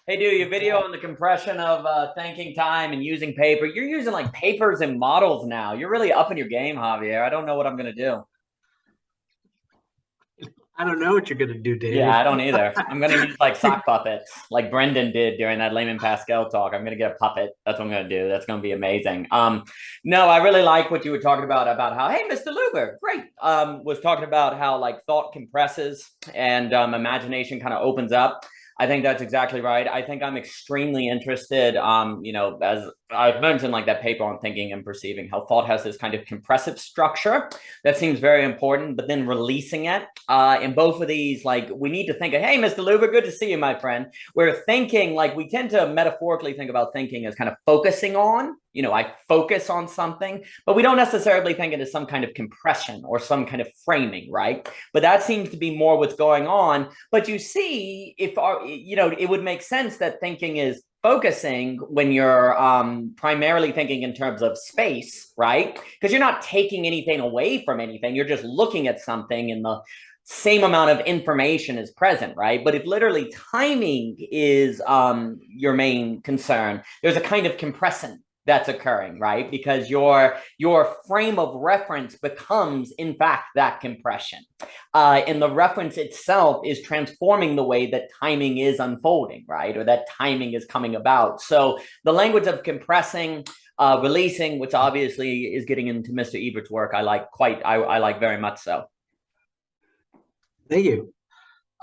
Hey, dude, your video on the compression of thinking time and using paper. You're using like papers and models now. You're really upping your game, Javier. I don't know what I'm gonna do. I don't know what you're gonna do, Yeah, David. I don't either. I'm gonna use like sock puppets, like Brendan did during that Layman Pascal talk. I'm gonna get a puppet. That's what I'm gonna do. That's gonna be amazing. No, I really like what you were talking about how, hey, Mr. Luber, great. Was talking about how like thought compresses and imagination kind of opens up. I think that's exactly right. I think I'm extremely interested, as I've mentioned, like that paper on thinking and perceiving, how thought has this kind of compressive structure that seems very important, but then releasing it. In both of these, like we need to think of, hey, Mr. Luber, good to see you, my friend. We're thinking, like we tend to metaphorically think about thinking as kind of focusing on, I focus on something, but we don't necessarily think it as some kind of compression or some kind of framing, right? But that seems to be more what's going on. But you see, if it would make sense that thinking is focusing when you're primarily thinking in terms of space, right? Because you're not taking anything away from anything. You're just looking at something and the same amount of information is present, right? But if literally timing is your main concern, there's a kind of compression that's occurring, right? Because your frame of reference becomes, in fact, that compression. And the reference itself is transforming the way that timing is unfolding, right? Or that timing is coming about. So the language of compressing, releasing, which obviously is getting into Mr. Ebert's work, I like very much so. Thank you.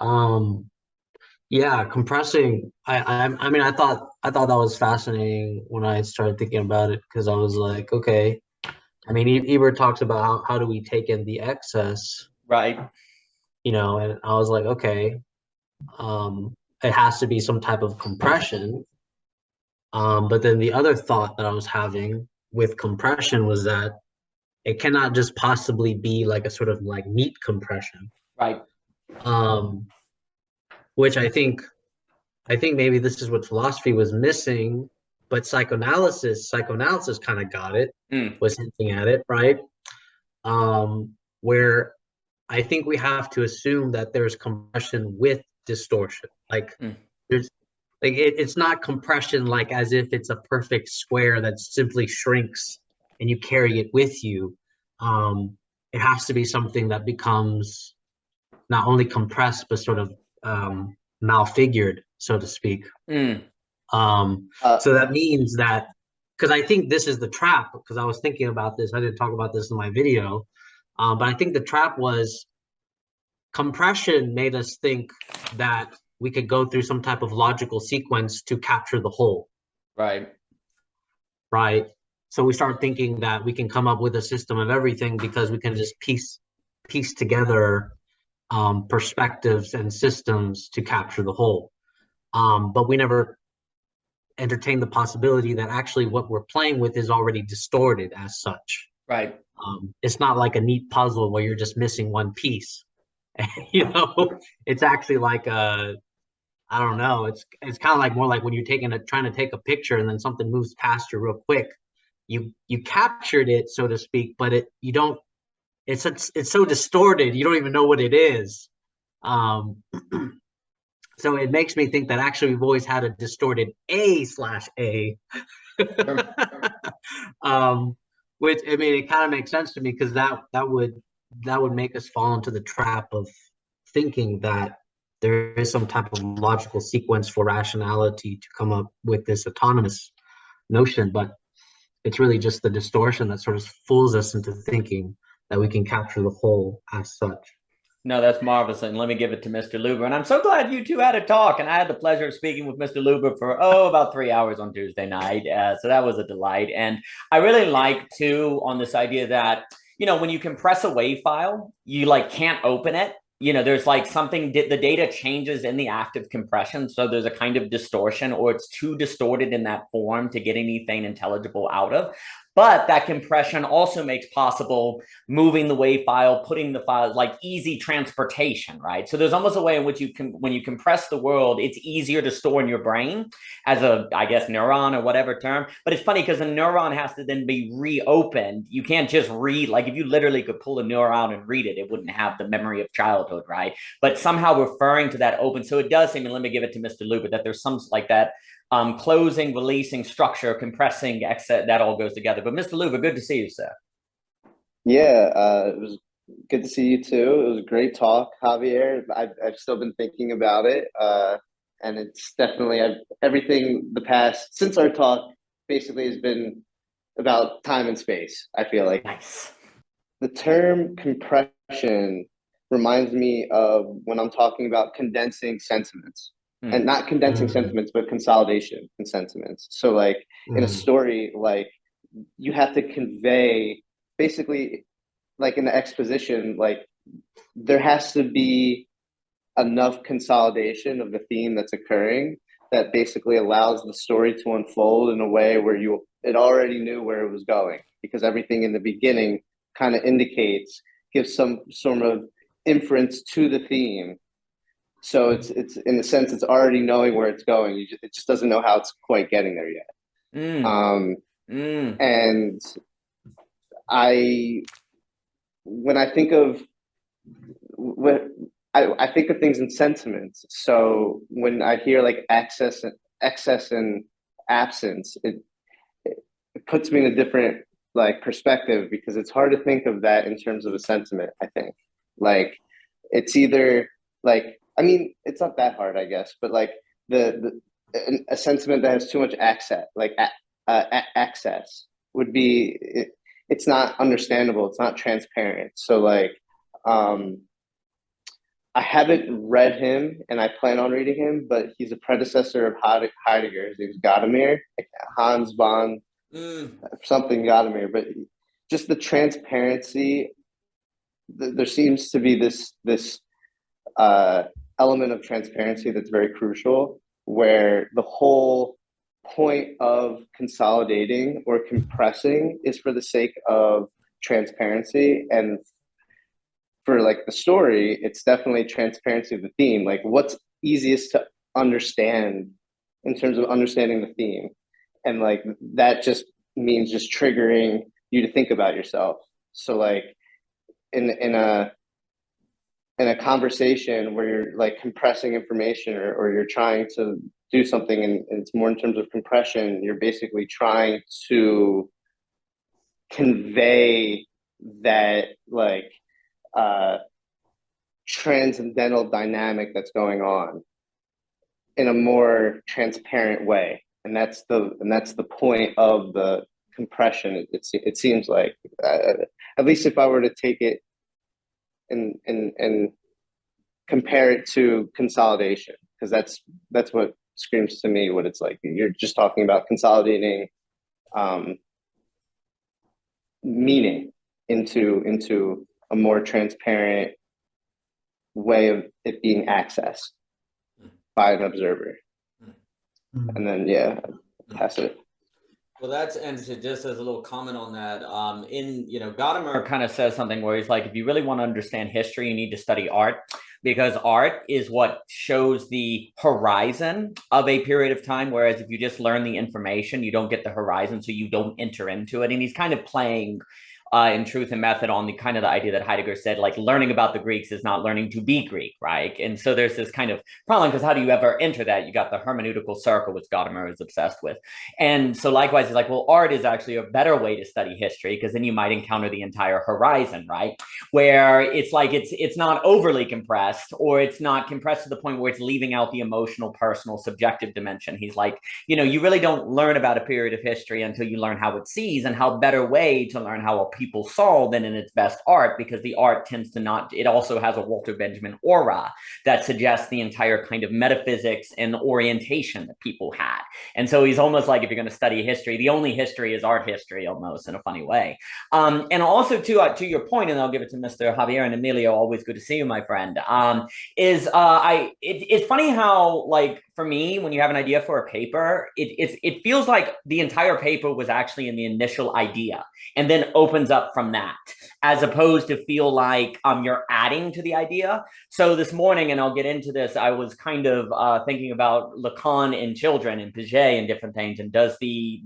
Um, yeah, compressing. I mean, I thought that was fascinating when I started thinking about it because I was like, okay. I mean, Ebert talks about how do we take in the excess, Right. and I was like, okay, it has to be some type of compression. But then the other thought that I was having with compression was that it cannot just possibly be like a sort of like neat compression. Right. Um, which I think maybe this is what philosophy was missing, but psychoanalysis kind of got it, Mm. was hinting at it, right? Where I think we have to assume that there's compression with distortion. Like Mm. there's it's not compression like as if it's a perfect square that simply shrinks and you carry it with you. It has to be something that becomes not only compressed but sort of malfigured, so to speak. Mm. Um, Uh, so that means that because I think this is the trap, because I was thinking about this, I didn't talk about this in my video, but I think the trap was compression made us think that we could go through some type of logical sequence to capture the whole, right. right? So we start thinking that we can come up with a system of everything because we can just piece together perspectives and systems to capture the whole. But we never entertain the possibility that actually what we're playing with is already distorted as such. Right. It's not like a neat puzzle where you're just missing one piece. It's actually like I don't know. It's kind of like more like when you're trying to take a picture and then something moves past you real quick. You captured it, so to speak, but you don't. It's so distorted. You don't even know what it is. Um, so it makes me think that actually we've always had a distorted A/A. Sure. um, which I mean, it kind of makes sense to me because that would make us fall into the trap of thinking that there is some type of logical sequence for rationality to come up with this autonomous notion, but it's really just the distortion that sort of fools us into thinking that we can capture the whole as such. No, that's marvelous. And let me give it to Mr. Luber. And I'm so glad you two had a talk. And I had the pleasure of speaking with Mr. Luber for, about 3 hours on Tuesday night. So that was a delight. And I really like, too, on this idea that, when you compress a WAV file, you like can't open it. There's like something, the data changes in the act of compression. So there's a kind of distortion or it's too distorted in that form to get anything intelligible out of. But that compression also makes possible moving the WAV file, putting the file, like easy transportation, right? So there's almost a way in which you can, when you compress the world, it's easier to store in your brain as a, I guess, neuron or whatever term. But it's funny because a neuron has to then be reopened. You can't just read, like if you literally could pull a neuron and read it, it wouldn't have the memory of childhood, right? But somehow referring to that open. So it does seem, and let me give it to Mr. Luber, that there's some like that closing, releasing, structure, compressing, exit, that all goes together. But Mr. Luber, good to see you, sir. Yeah, it was good to see you too. It was a great talk, Javier. I've still been thinking about it, and it's definitely everything the past since our talk basically has been about time and space. I feel like Nice. the term compression reminds me of when I'm talking about condensing sentiments. And not condensing sentiments, but consolidation in sentiments. So like in a story, like you have to convey basically like in the exposition, like there has to be enough consolidation of the theme that's occurring that basically allows the story to unfold in a way where it already knew where it was going, because everything in the beginning kind of gives some sort of inference to the theme. So it's in a sense, it's already knowing where it's going. It just doesn't know how it's quite getting there yet. And when I think of I think of things in sentiments. So when I hear like excess and absence, it puts me in a different like perspective, because it's hard to think of that in terms of a sentiment. I think like it's either like, I mean, it's not that hard, I guess, but like a sentiment that has too much access, like access, would be it's not understandable. It's not transparent. So like, I haven't read him, and I plan on reading him, but he's a predecessor of Heidegger. His name's Gadamer, like Hans von something Gadamer. But just the transparency, there seems to be this element of transparency that's very crucial, where the whole point of consolidating or compressing is for the sake of transparency. And for like the story, it's definitely transparency of the theme, like what's easiest to understand in terms of understanding the theme. And like that just means just triggering you to think about yourself. So like in a conversation where you're like compressing information, or you're trying to do something, and it's more in terms of compression, you're basically trying to convey that like transcendental dynamic that's going on in a more transparent way. And that's the point of the compression. It seems like, at least if I were to take it and compare it to consolidation, because that's what screams to me what it's like. You're just talking about consolidating meaning into a more transparent way of it being accessed by an observer. And then pass it. Well, and just as a little comment on that, Gadamer kind of says something where he's like, if you really want to understand history, you need to study art, because art is what shows the horizon of a period of time. Whereas if you just learn the information, you don't get the horizon, so you don't enter into it. And he's kind of playing in Truth and Method on the kind of the idea that Heidegger said, like learning about the Greeks is not learning to be Greek, right? And so there's this kind of problem, because how do you ever enter that? You got the hermeneutical circle, which Gadamer is obsessed with. And so likewise, it's like, well, art is actually a better way to study history, because then you might encounter the entire horizon, right? Where it's like, it's not overly compressed, or it's not compressed to the point where it's leaving out the emotional, personal, subjective dimension. He's like, you really don't learn about a period of history until you learn how it sees, and how better way to learn how a people saw than in its best art, because the art tends to not, it also has a Walter Benjamin aura that suggests the entire kind of metaphysics and orientation that people had. And so he's almost like, if you're going to study history, the only history is art history, almost, in a funny way. And also to your point, and I'll give it to Mr. Javier and Emilio, always good to see you, my friend, it's funny how, like, for me, when you have an idea for a paper, it feels like the entire paper was actually in the initial idea and then opens up from that, as opposed to feel like you're adding to the idea. So this morning, and I'll get into this, I was kind of thinking about Lacan in children and Piaget and different things, and does the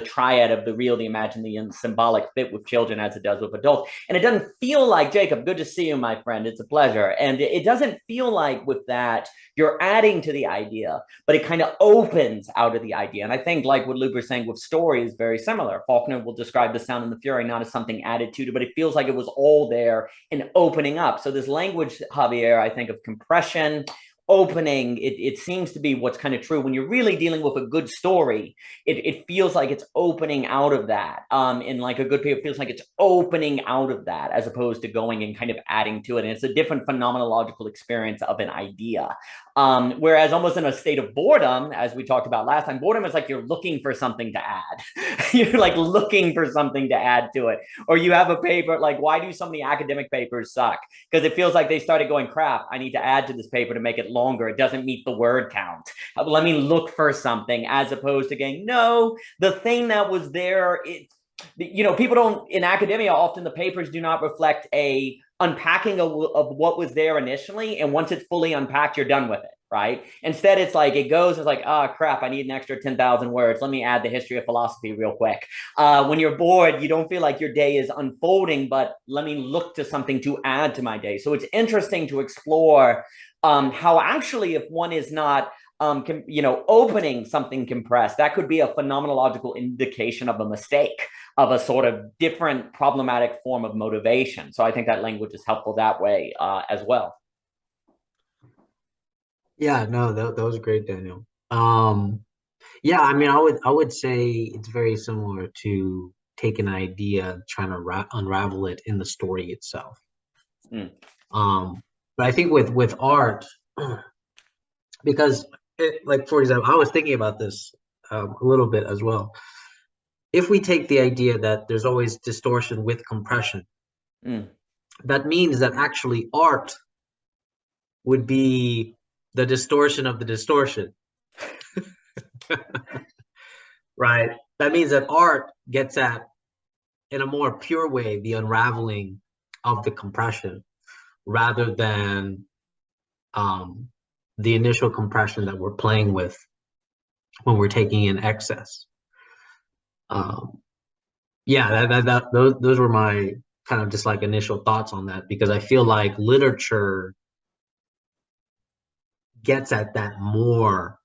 triad of the real, the imagined, the symbolic fit with children as it does with adults. And it doesn't feel like, Jacob, good to see you, my friend. It's a pleasure. And it doesn't feel like with that, you're adding to the idea, but it kind of opens out of the idea. And I think like what Luber's saying with story is very similar. Faulkner will describe The Sound and the Fury not as something added to, but it feels like it was all there and opening up. So this language, Javier, I think of compression, opening, it seems to be what's kind of true when you're really dealing with a good story. It feels like it's opening out of that. In like a good paper, feels like it's opening out of that as opposed to going and kind of adding to it. And it's a different phenomenological experience of an idea. Whereas almost in a state of boredom, as we talked about last time, boredom is like you're looking for something to add. You're like looking for something to add to it. Or you have a paper, like why do so many academic papers suck? Because it feels like they started going, crap, I need to add to this paper to make it longer. It doesn't meet the word count. Let me look for something, as opposed to going, no, the thing that was there, people don't, in academia, often the papers do not reflect a unpacking of what was there initially. And once it's fully unpacked, you're done with it, right? Instead, it's like, it goes, it's like, oh, crap, I need an extra 10,000 words. Let me add the history of philosophy real quick. When you're bored, you don't feel like your day is unfolding, but let me look to something to add to my day. So it's interesting to explore how actually, if one is not opening something compressed, that could be a phenomenological indication of a mistake, of a sort of different problematic form of motivation. So I think that language is helpful that way as well. Yeah, no, that was great, Daniel. Yeah, I mean, I would say it's very similar to take an idea, trying to unravel it in the story itself. But I think with art, because like, for example, I was thinking about this a little bit as well. If we take the idea that there's always distortion with compression, that means that actually art would be the distortion of the distortion. Right? That means that art gets at, in a more pure way, the unraveling of the compression, rather than the initial compression that we're playing with when we're taking in excess. Yeah, those were my kind of just like initial thoughts on that, because I feel like literature gets at that more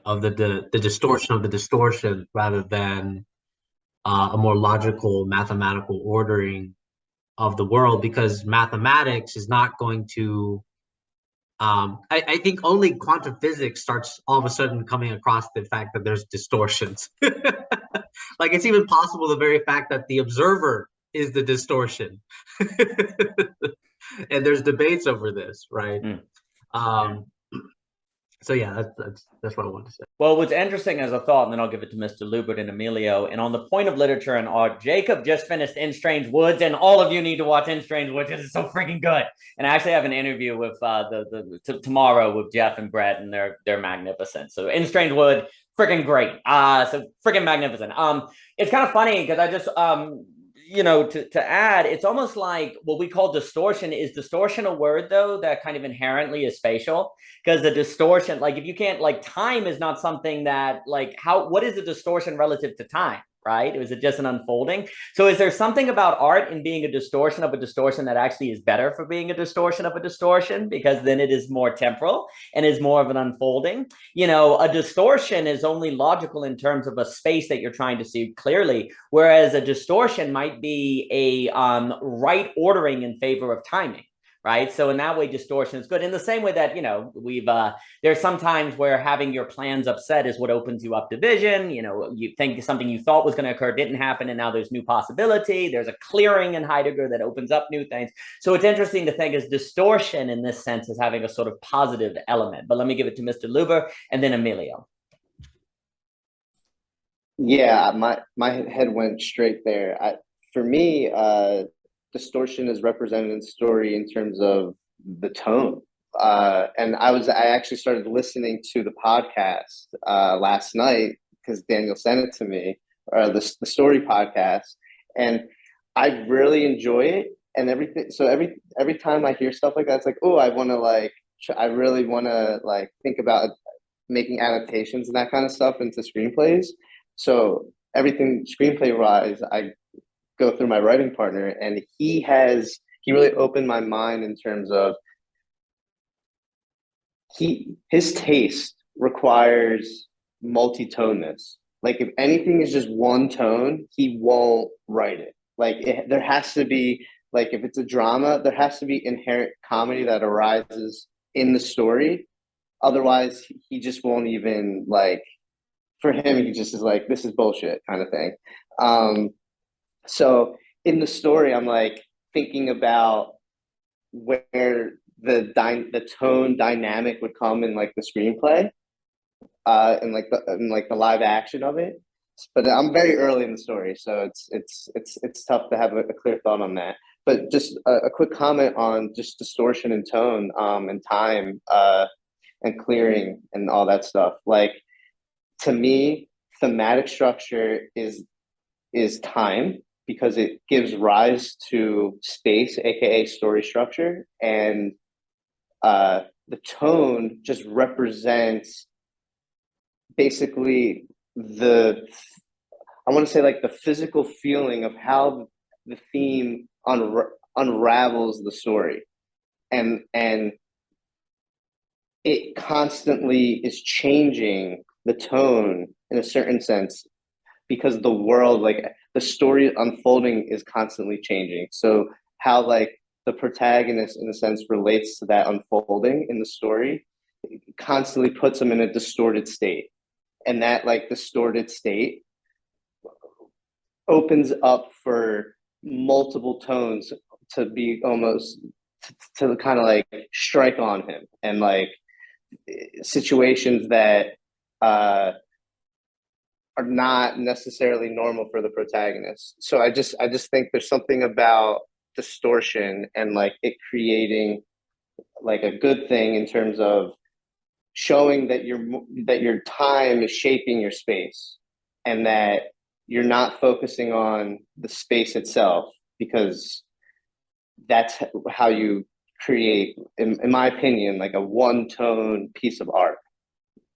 of the distortion of the distortion, rather than a more logical mathematical ordering of the world, because mathematics is not going to I think only quantum physics starts all of a sudden coming across the fact that there's distortions. Like, it's even possible the very fact that the observer is the distortion. And there's debates over this, right? So yeah, that's what I wanted to say. Well, what's interesting as a thought, and then I'll give it to Mr. Lubert and Emilio, and on the point of literature and art, Jacob just finished In Strange Woods, and all of you need to watch In Strange Woods. It's so freaking good. And I actually have an interview with tomorrow with Jeff and Brett, and they're magnificent. So In Strange Wood, freaking great. So freaking magnificent. It's kind of funny because I just to add, it's almost like what we call distortion. Is distortion a word, though, that kind of inherently is spatial? Because the distortion, like, if you can't, like, time is not something that, like, what is the distortion relative to time, right? Or is it just an unfolding? So is there something about art in being a distortion of a distortion that actually is better for being a distortion of a distortion? Because then it is more temporal and is more of an unfolding. A distortion is only logical in terms of a space that you're trying to see clearly, whereas a distortion might be a right ordering in favor of timing. Right. So in that way, distortion is good. In the same way that, there's some times where having your plans upset is what opens you up to vision. You think something you thought was going to occur didn't happen, and now there's new possibility. There's a clearing in Heidegger that opens up new things. So it's interesting to think as distortion in this sense as having a sort of positive element. But let me give it to Mr. Luber and then Emilio. Yeah, my head went straight there. For me, distortion is represented in story in terms of the tone. and I actually started listening to the podcast last night because Daniel sent it to me, or the story podcast, and I really enjoy it and everything. So every time I hear stuff like that, it's like, oh, I want to like, I really want to like think about making adaptations and that kind of stuff into screenplays. So everything screenplay wise, I go through my writing partner, and he really opened my mind in terms of his taste requires multi-toneness. Like if anything is just one tone, he won't write it. There has to be, like if it's a drama, there has to be inherent comedy that arises in the story. Otherwise, he just won't even like. For him, he just is like, this is bullshit kind of thing. So in the story, I'm like thinking about where the tone dynamic would come in like the screenplay, and like the live action of it. But I'm very early in the story, so it's tough to have a clear thought on that. But just a quick comment on just distortion and tone, and time, and clearing and all that stuff. Like to me, thematic structure is time, because it gives rise to space, aka story structure, and the tone just represents basically I want to say like the physical feeling of how the theme unravels the story, and it constantly is changing the tone in a certain sense, because the world, like the story unfolding, is constantly changing. So how like the protagonist in a sense relates to that unfolding in the story constantly puts them in a distorted state, and that like distorted state opens up for multiple tones to be almost to kind of like strike on him, and like situations that are not necessarily normal for the protagonist. So I just think there's something about distortion and like it creating like a good thing in terms of showing that your time is shaping your space, and that you're not focusing on the space itself, because that's how you create, in my opinion, like a one-tone piece of art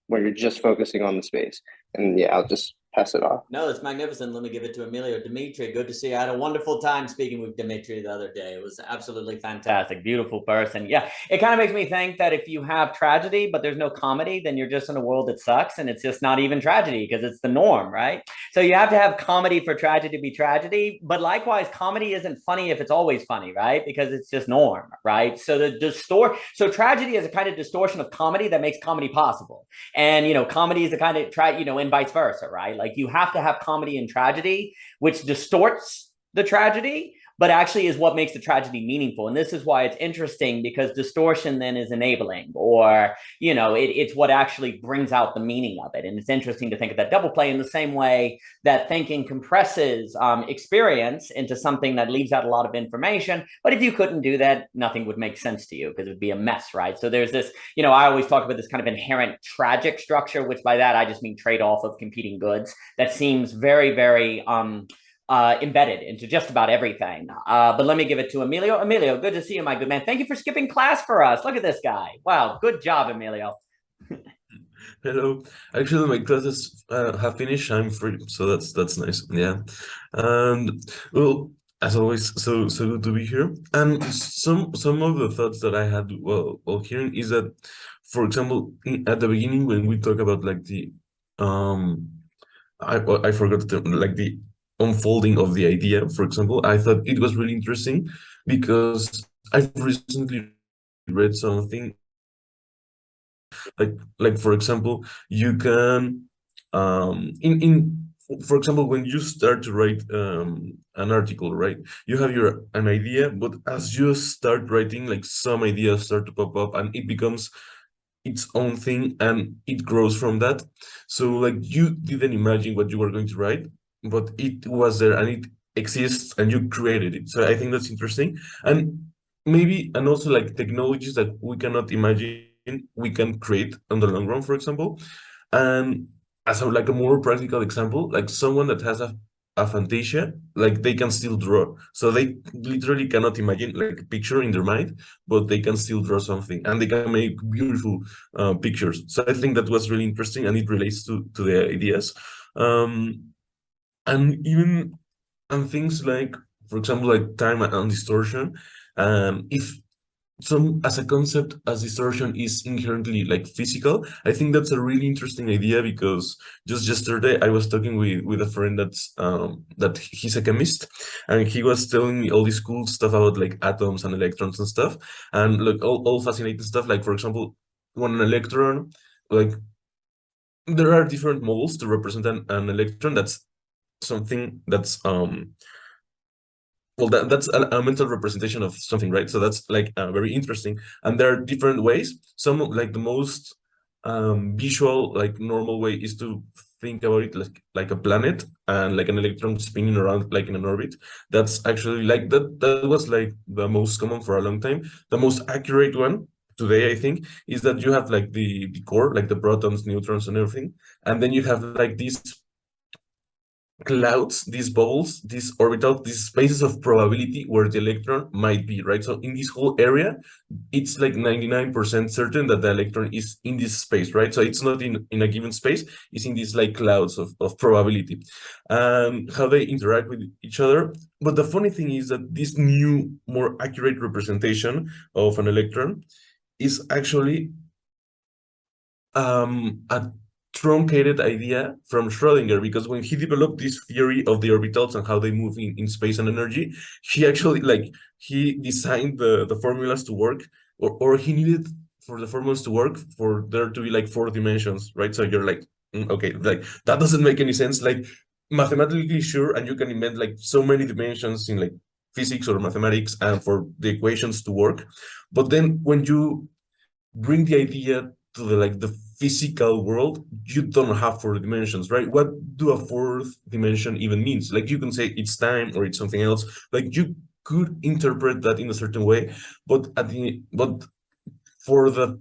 where you're just focusing on the space. And yeah, I'll just pass it off. No, it's magnificent. Let me give it to Emilio. Dimitri, good to see you. I had a wonderful time speaking with Dimitri the other day. It was absolutely fantastic. Beautiful person. Yeah, it kind of makes me think that if you have tragedy, but there's no comedy, then you're just in a world that sucks, and it's just not even tragedy because it's the norm, right? So you have to have comedy for tragedy to be tragedy. But likewise, comedy isn't funny if it's always funny, right? Because it's just norm, right? So so tragedy is a kind of distortion of comedy that makes comedy possible. And, comedy is a kind of, and vice versa, right? Like you have to have comedy and tragedy, which distorts the tragedy, but actually is what makes the tragedy meaningful. And this is why it's interesting, because distortion then is enabling, or, it's what actually brings out the meaning of it. And it's interesting to think of that double play in the same way that thinking compresses experience into something that leaves out a lot of information. But if you couldn't do that, nothing would make sense to you, because it would be a mess, right? So there's this, I always talk about this kind of inherent tragic structure, which by that I just mean trade-off of competing goods, that seems very, very embedded into just about everything. But let me give it to Emilio. Emilio, good to see you, my good man. Thank you for skipping class for us. Look at this guy. Wow, good job, Emilio. Hello. Actually, my classes have finished. I'm free, so that's nice. Yeah, and well, as always, so good to be here. And some of the thoughts that I had while hearing is that, for example, at the beginning when we talk about like the I forgot the term, like the unfolding of the idea. For example, I thought it was really interesting because I've recently read something like for example, you can in for example, when you start to write an article, right, you have an idea, but as you start writing, like some ideas start to pop up and it becomes its own thing and it grows from that. So like you didn't imagine what you were going to write, but it was there and it exists and you created it. So I think that's interesting. And maybe, and also like technologies that we cannot imagine we can create on the long run, for example. And as a like a more practical example, like someone that has a fantasia, like they can still draw. So they literally cannot imagine like a picture in their mind, but they can still draw something and they can make beautiful pictures. So I think that was really interesting and it relates to the ideas. Um, and even and things like, for example, like time and distortion. If some as a concept as distortion is inherently like physical, I think that's a really interesting idea because just yesterday I was talking with a friend that he's a chemist, and he was telling me all this cool stuff about like atoms and electrons and stuff, and like all fascinating stuff. Like, for example, when an electron, like there are different models to represent an electron. That's something that's well, that's a mental representation of something, right? So that's like very interesting. And there are different ways. Some like the most visual, like normal way is to think about it like a planet and like an electron spinning around like in an orbit. That's actually like that was like the most common for a long time. The most accurate one today, I think, is that you have like the core, like the protons, neutrons, and everything, and then you have like these clouds, these bubbles, these orbitals, these spaces of probability where the electron might be, right? So in this whole area, it's like 99% certain that the electron is in this space, right? So it's not in a given space, it's in these like clouds of probability. And how they interact with each other. But the funny thing is that this new, more accurate representation of an electron is actually a truncated idea from Schrödinger, because when he developed this theory of the orbitals and how they move in space and energy, he actually like he designed the formulas to work, or he needed for the formulas to work for there to be like 4 dimensions, right? So you're like, okay, like that doesn't make any sense. Like mathematically sure, and you can invent like so many dimensions in like physics or mathematics and for the equations to work. But then when you bring the idea to the physical world, you don't have 4 dimensions, right? What do a fourth dimension even means? Like you can say it's time or it's something else. Like you could interpret that in a certain way, but for the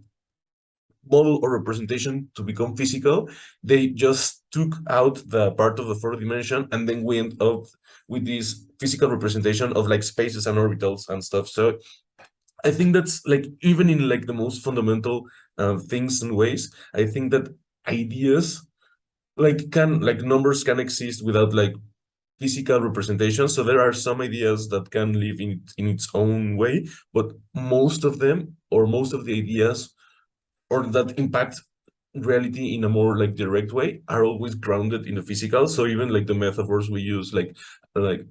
model or representation to become physical, they just took out the part of the fourth dimension, and then we end up with this physical representation of like spaces and orbitals and stuff. So I think that's like even in like the most fundamental things and ways, I think that ideas like numbers can exist without like physical representation. So there are some ideas that can live in its own way, but most of them or most of the ideas or that impact reality in a more like direct way are always grounded in the physical. So even like the metaphors we use like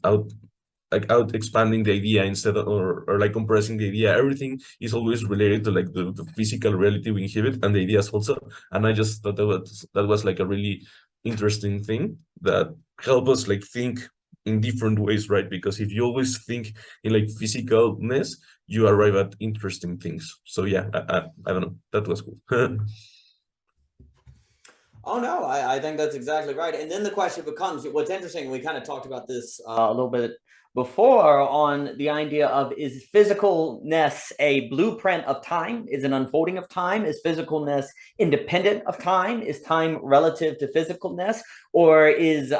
out expanding the idea instead of or like compressing the idea, everything is always related to like the physical reality we inhabit and the ideas also. And I just thought that was like a really interesting thing that help us like think in different ways, right? Because if you always think in like physicalness, you arrive at interesting things. So yeah, I don't know, that was cool. Oh no, I think that's exactly right. And then the question becomes, what's interesting, we kind of talked about this a little bit before on the idea of, is physicalness a blueprint of time? Is an unfolding of time? Is physicalness independent of time? Is time relative to physicalness? Or is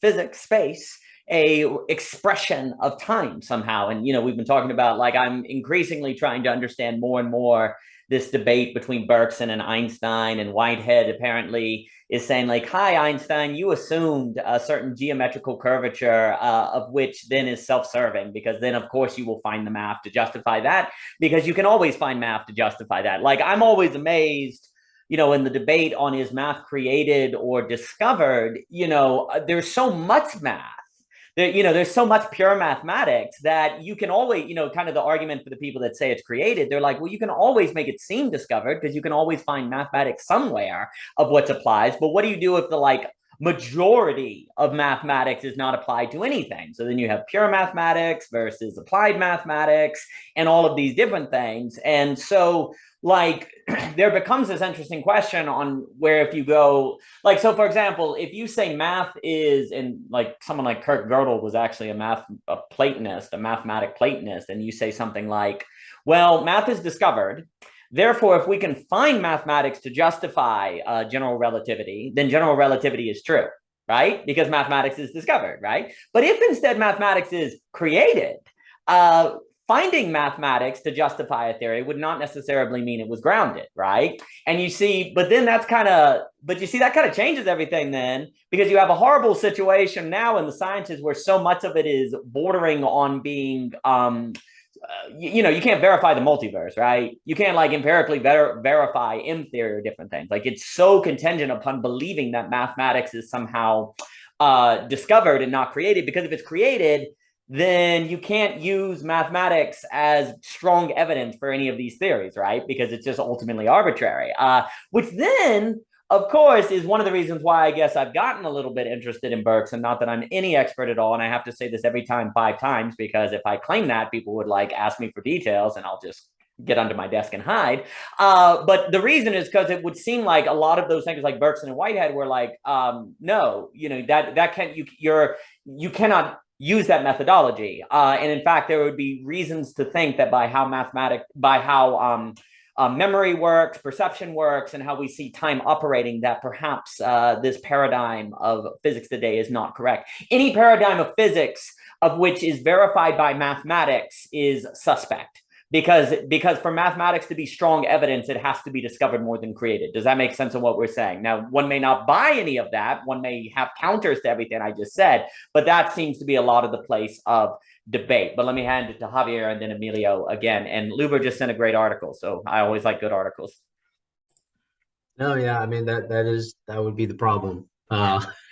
physics, space, a expression of time somehow? And, you know, we've been talking about, like, I'm increasingly trying to understand more and more this debate between Bergson and Einstein, and Whitehead apparently is saying like, hi, Einstein, you assumed a certain geometrical curvature of which then is self-serving, because then of course you will find the math to justify that, because you can always find math to justify that. Like, I'm always amazed, you know, in the debate on is math created or discovered, you know, there's so much math. There, you know, there's so much pure mathematics that you can always, you know, kind of the argument for the people that say it's created, they're like, well, you can always make it seem discovered because you can always find mathematics somewhere of what applies. But what do you do if the like majority of mathematics is not applied to anything. So then you have pure mathematics versus applied mathematics and all of these different things. And so like there becomes this interesting question on where if you go, like, so for example, if you say math is, and like someone like Kurt Gödel was actually a Platonist, a mathematic Platonist, and you say something like, well, math is discovered. Therefore, if we can find mathematics to justify general relativity, then general relativity is true, right? Because mathematics is discovered, right? But if instead mathematics is created, finding mathematics to justify a theory would not necessarily mean it was grounded, right? And you see, but then that's kind of, but you see, that kind of changes everything then, because you have a horrible situation now in the sciences where so much of it is bordering on being, you know, you can't verify the multiverse, right? You can't like empirically verify M theory or different things. Like it's so contingent upon believing that mathematics is somehow discovered and not created, because if it's created, then you can't use mathematics as strong evidence for any of these theories, right? Because it's just ultimately arbitrary, which then, of course, is one of the reasons why I guess I've gotten a little bit interested in Bergson. Not that I'm any expert at all, and I have to say this every time 5 times, because if I claim that, people would like ask me for details, and I'll just get under my desk and hide. But the reason is because it would seem like a lot of those things, like Bergson and Whitehead, were like, no, you know, that can't, you cannot use that methodology. And in fact, there would be reasons to think that by how memory works, perception works, and how we see time operating, that perhaps this paradigm of physics today is not correct. Any paradigm of physics of which is verified by mathematics is suspect, because for mathematics to be strong evidence, it has to be discovered more than created. Does that make sense of what we're saying? Now, one may not buy any of that. One may have counters to everything I just said, but that seems to be a lot of the place of debate. But let me hand it to Javier and then Emilio again. And Luber just sent a great article, so I always like good articles. No, yeah, I mean that would be the problem.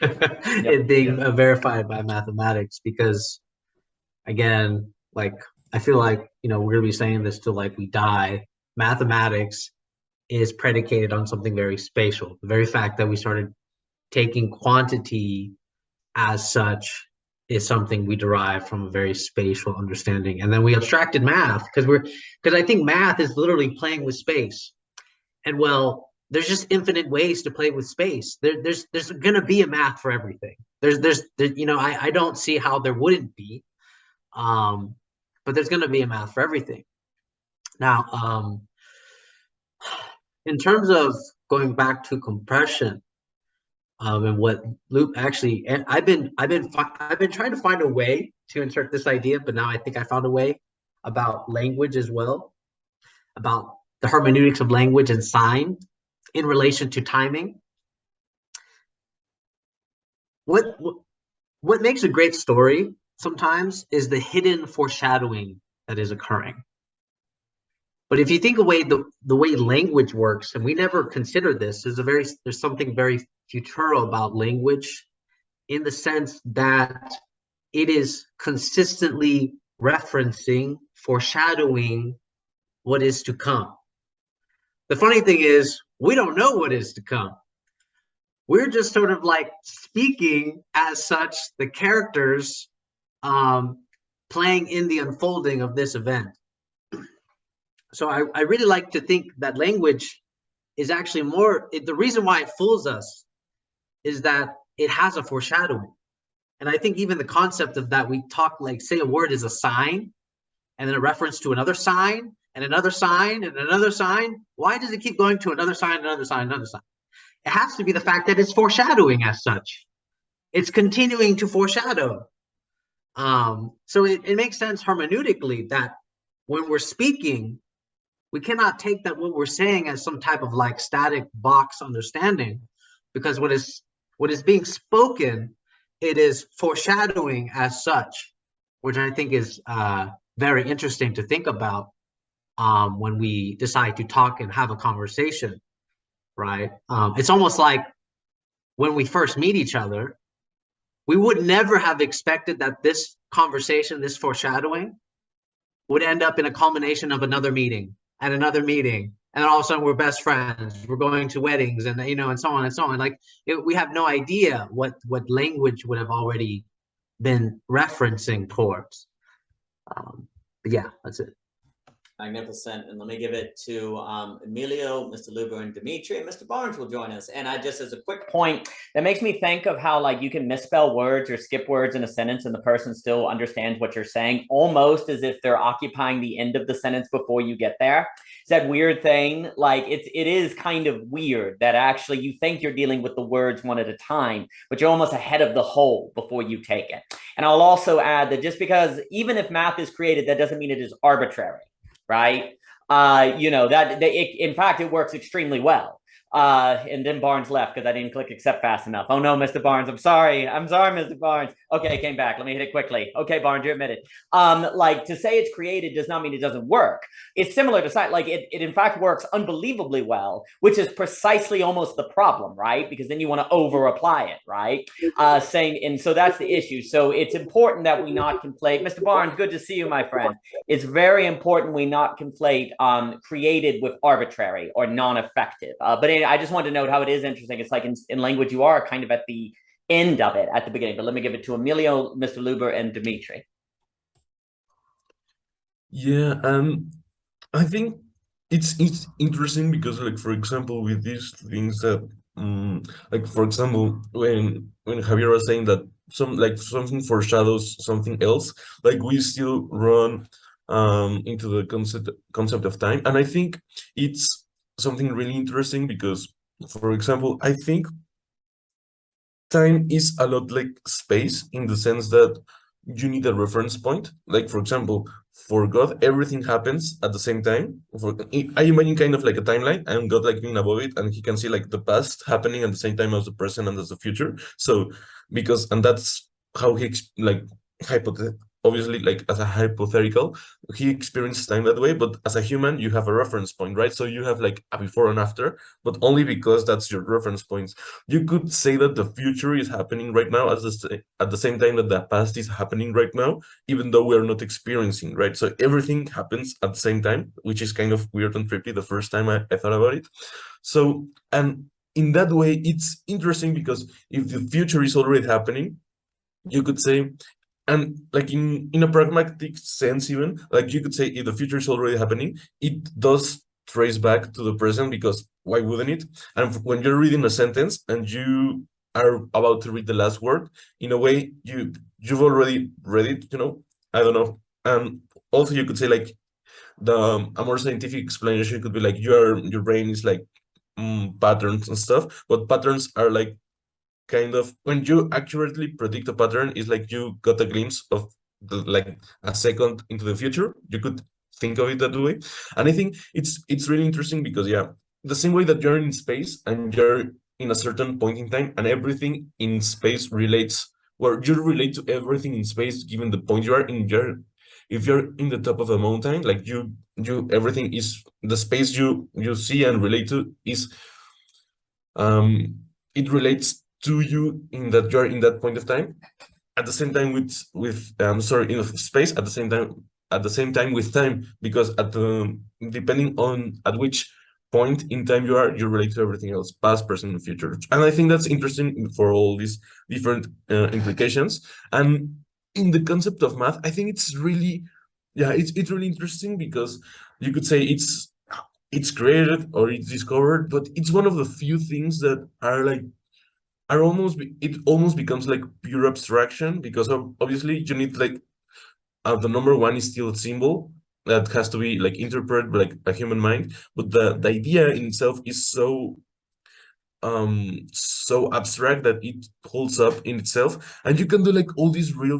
It being verified by mathematics, because again, like I feel like, you know, we're gonna be saying this till like we die. Mathematics is predicated on something very spatial. The very fact that we started taking quantity as such is something we derive from a very spatial understanding. And then we abstracted math because I think math is literally playing with space. And well, there's just infinite ways to play with space. There's gonna be a math for everything. There's you know, I don't see how there wouldn't be. But there's gonna be a math for everything. Now, in terms of going back to compression, and what Luke actually, and I've been trying to find a way to insert this idea, but now I think I found a way about language as well, about the hermeneutics of language and sign in relation to timing. What makes a great story sometimes is the hidden foreshadowing that is occurring. But if you think away the way language works, and we never consider this, there's something very futural about language, in the sense that it is consistently referencing, foreshadowing what is to come. The funny thing is, we don't know what is to come. We're just sort of like speaking as such, the characters playing in the unfolding of this event. So I really like to think that language is actually the reason why it fools us is that it has a foreshadowing. And I think even the concept of that, we talk like, say a word is a sign, and then a reference to another sign, and another sign, and another sign. Why does it keep going to another sign, another sign, another sign? It has to be the fact that it's foreshadowing as such. It's continuing to foreshadow. So it makes sense hermeneutically that when we're speaking, we cannot take that what we're saying as some type of like static box understanding, because what is being spoken, it is foreshadowing as such, which I think is very interesting to think about when we decide to talk and have a conversation, right? It's almost like when we first meet each other, we would never have expected that this conversation, this foreshadowing, would end up in a culmination of another meeting and another meeting and then all of a sudden we're best friends. We're going to weddings, and and so on and so on. Like we have no idea what language would have already been referencing towards. But yeah, that's it. Magnificent. And let me give it to Emilio, Mr. Luber, and Dimitri, and Mr. Barnes will join us. And I just, as a quick point, that makes me think of how like you can misspell words or skip words in a sentence and the person still understands what you're saying, almost as if they're occupying the end of the sentence before you get there. It's that weird thing. Like it is kind of weird that actually you think you're dealing with the words one at a time, but you're almost ahead of the whole before you take it. And I'll also add that just because even if math is created, that doesn't mean it is arbitrary. Right? In fact, it works extremely well. And then Barnes left because I didn't click accept fast enough. Oh no, Mr. Barnes, I'm sorry, Mr. Barnes. Okay, came back. Let me hit it quickly. Okay, Barnes, you're admitted. Like to say it's created does not mean it doesn't work. It's similar to like it in fact works unbelievably well, which is precisely almost the problem, right? Because then you want to over apply it, right? And so that's the issue. So it's important that we not conflate. Mr. Barnes, good to see you, my friend. It's very important we not conflate created with arbitrary or non-effective. But I just wanted to note how it is interesting. It's like in language, you are kind of at the end of it at the beginning. But let me give it to Emilio, Mr. Luber, and Dimitri. Yeah, I think it's interesting because, like, for example, with these things that, like, for example, when Javier was saying that something foreshadows something else, like we still run into the concept of time, and I think it's something really interesting because, for example, I think time is a lot like space in the sense that you need a reference point. Like, for example, for God, everything happens at the same time. I imagine kind of like a timeline and God like being above it, and he can see like the past happening at the same time as the present and as the future. So and that's how he like obviously, like as a hypothetical, he experienced time that way, but as a human, you have a reference point, right? So you have like a before and after, but only because that's your reference points. You could say that the future is happening right now at the same time that the past is happening right now, even though we're not experiencing, right? So everything happens at the same time, which is kind of weird and trippy the first time I thought about it. So, and in that way, it's interesting because if the future is already happening, you could say, and like in a pragmatic sense, even like you could say if the future is already happening, it does trace back to the present, because why wouldn't it? And when you're reading a sentence and you are about to read the last word, in a way you've already read it, I don't know. And also you could say like a more scientific explanation could be like your brain is like patterns and stuff, but patterns are like kind of when you accurately predict a pattern, is like you got a glimpse of like a second into the future. You could think of it that way. And I think it's really interesting because, yeah, the same way that you're in space and you're in a certain point in time and everything in space relates, where you relate to everything in space given the point you are in. If you're in the top of a mountain, like you everything is the space you see and relate to is it relates to you in that you're in that point of time. At the same time with in space, at the same time with time, because depending on at which point in time you relate to everything else, past, present, and future. And I think that's interesting for all these different implications. And in the concept of math, I think it's really really interesting because you could say it's created or it's discovered, but it's one of the few things that are like it almost becomes like pure abstraction, because obviously you need like the number one is still a symbol that has to be like interpreted by like a human mind, but the idea in itself is so abstract that it holds up in itself, and you can do like all these real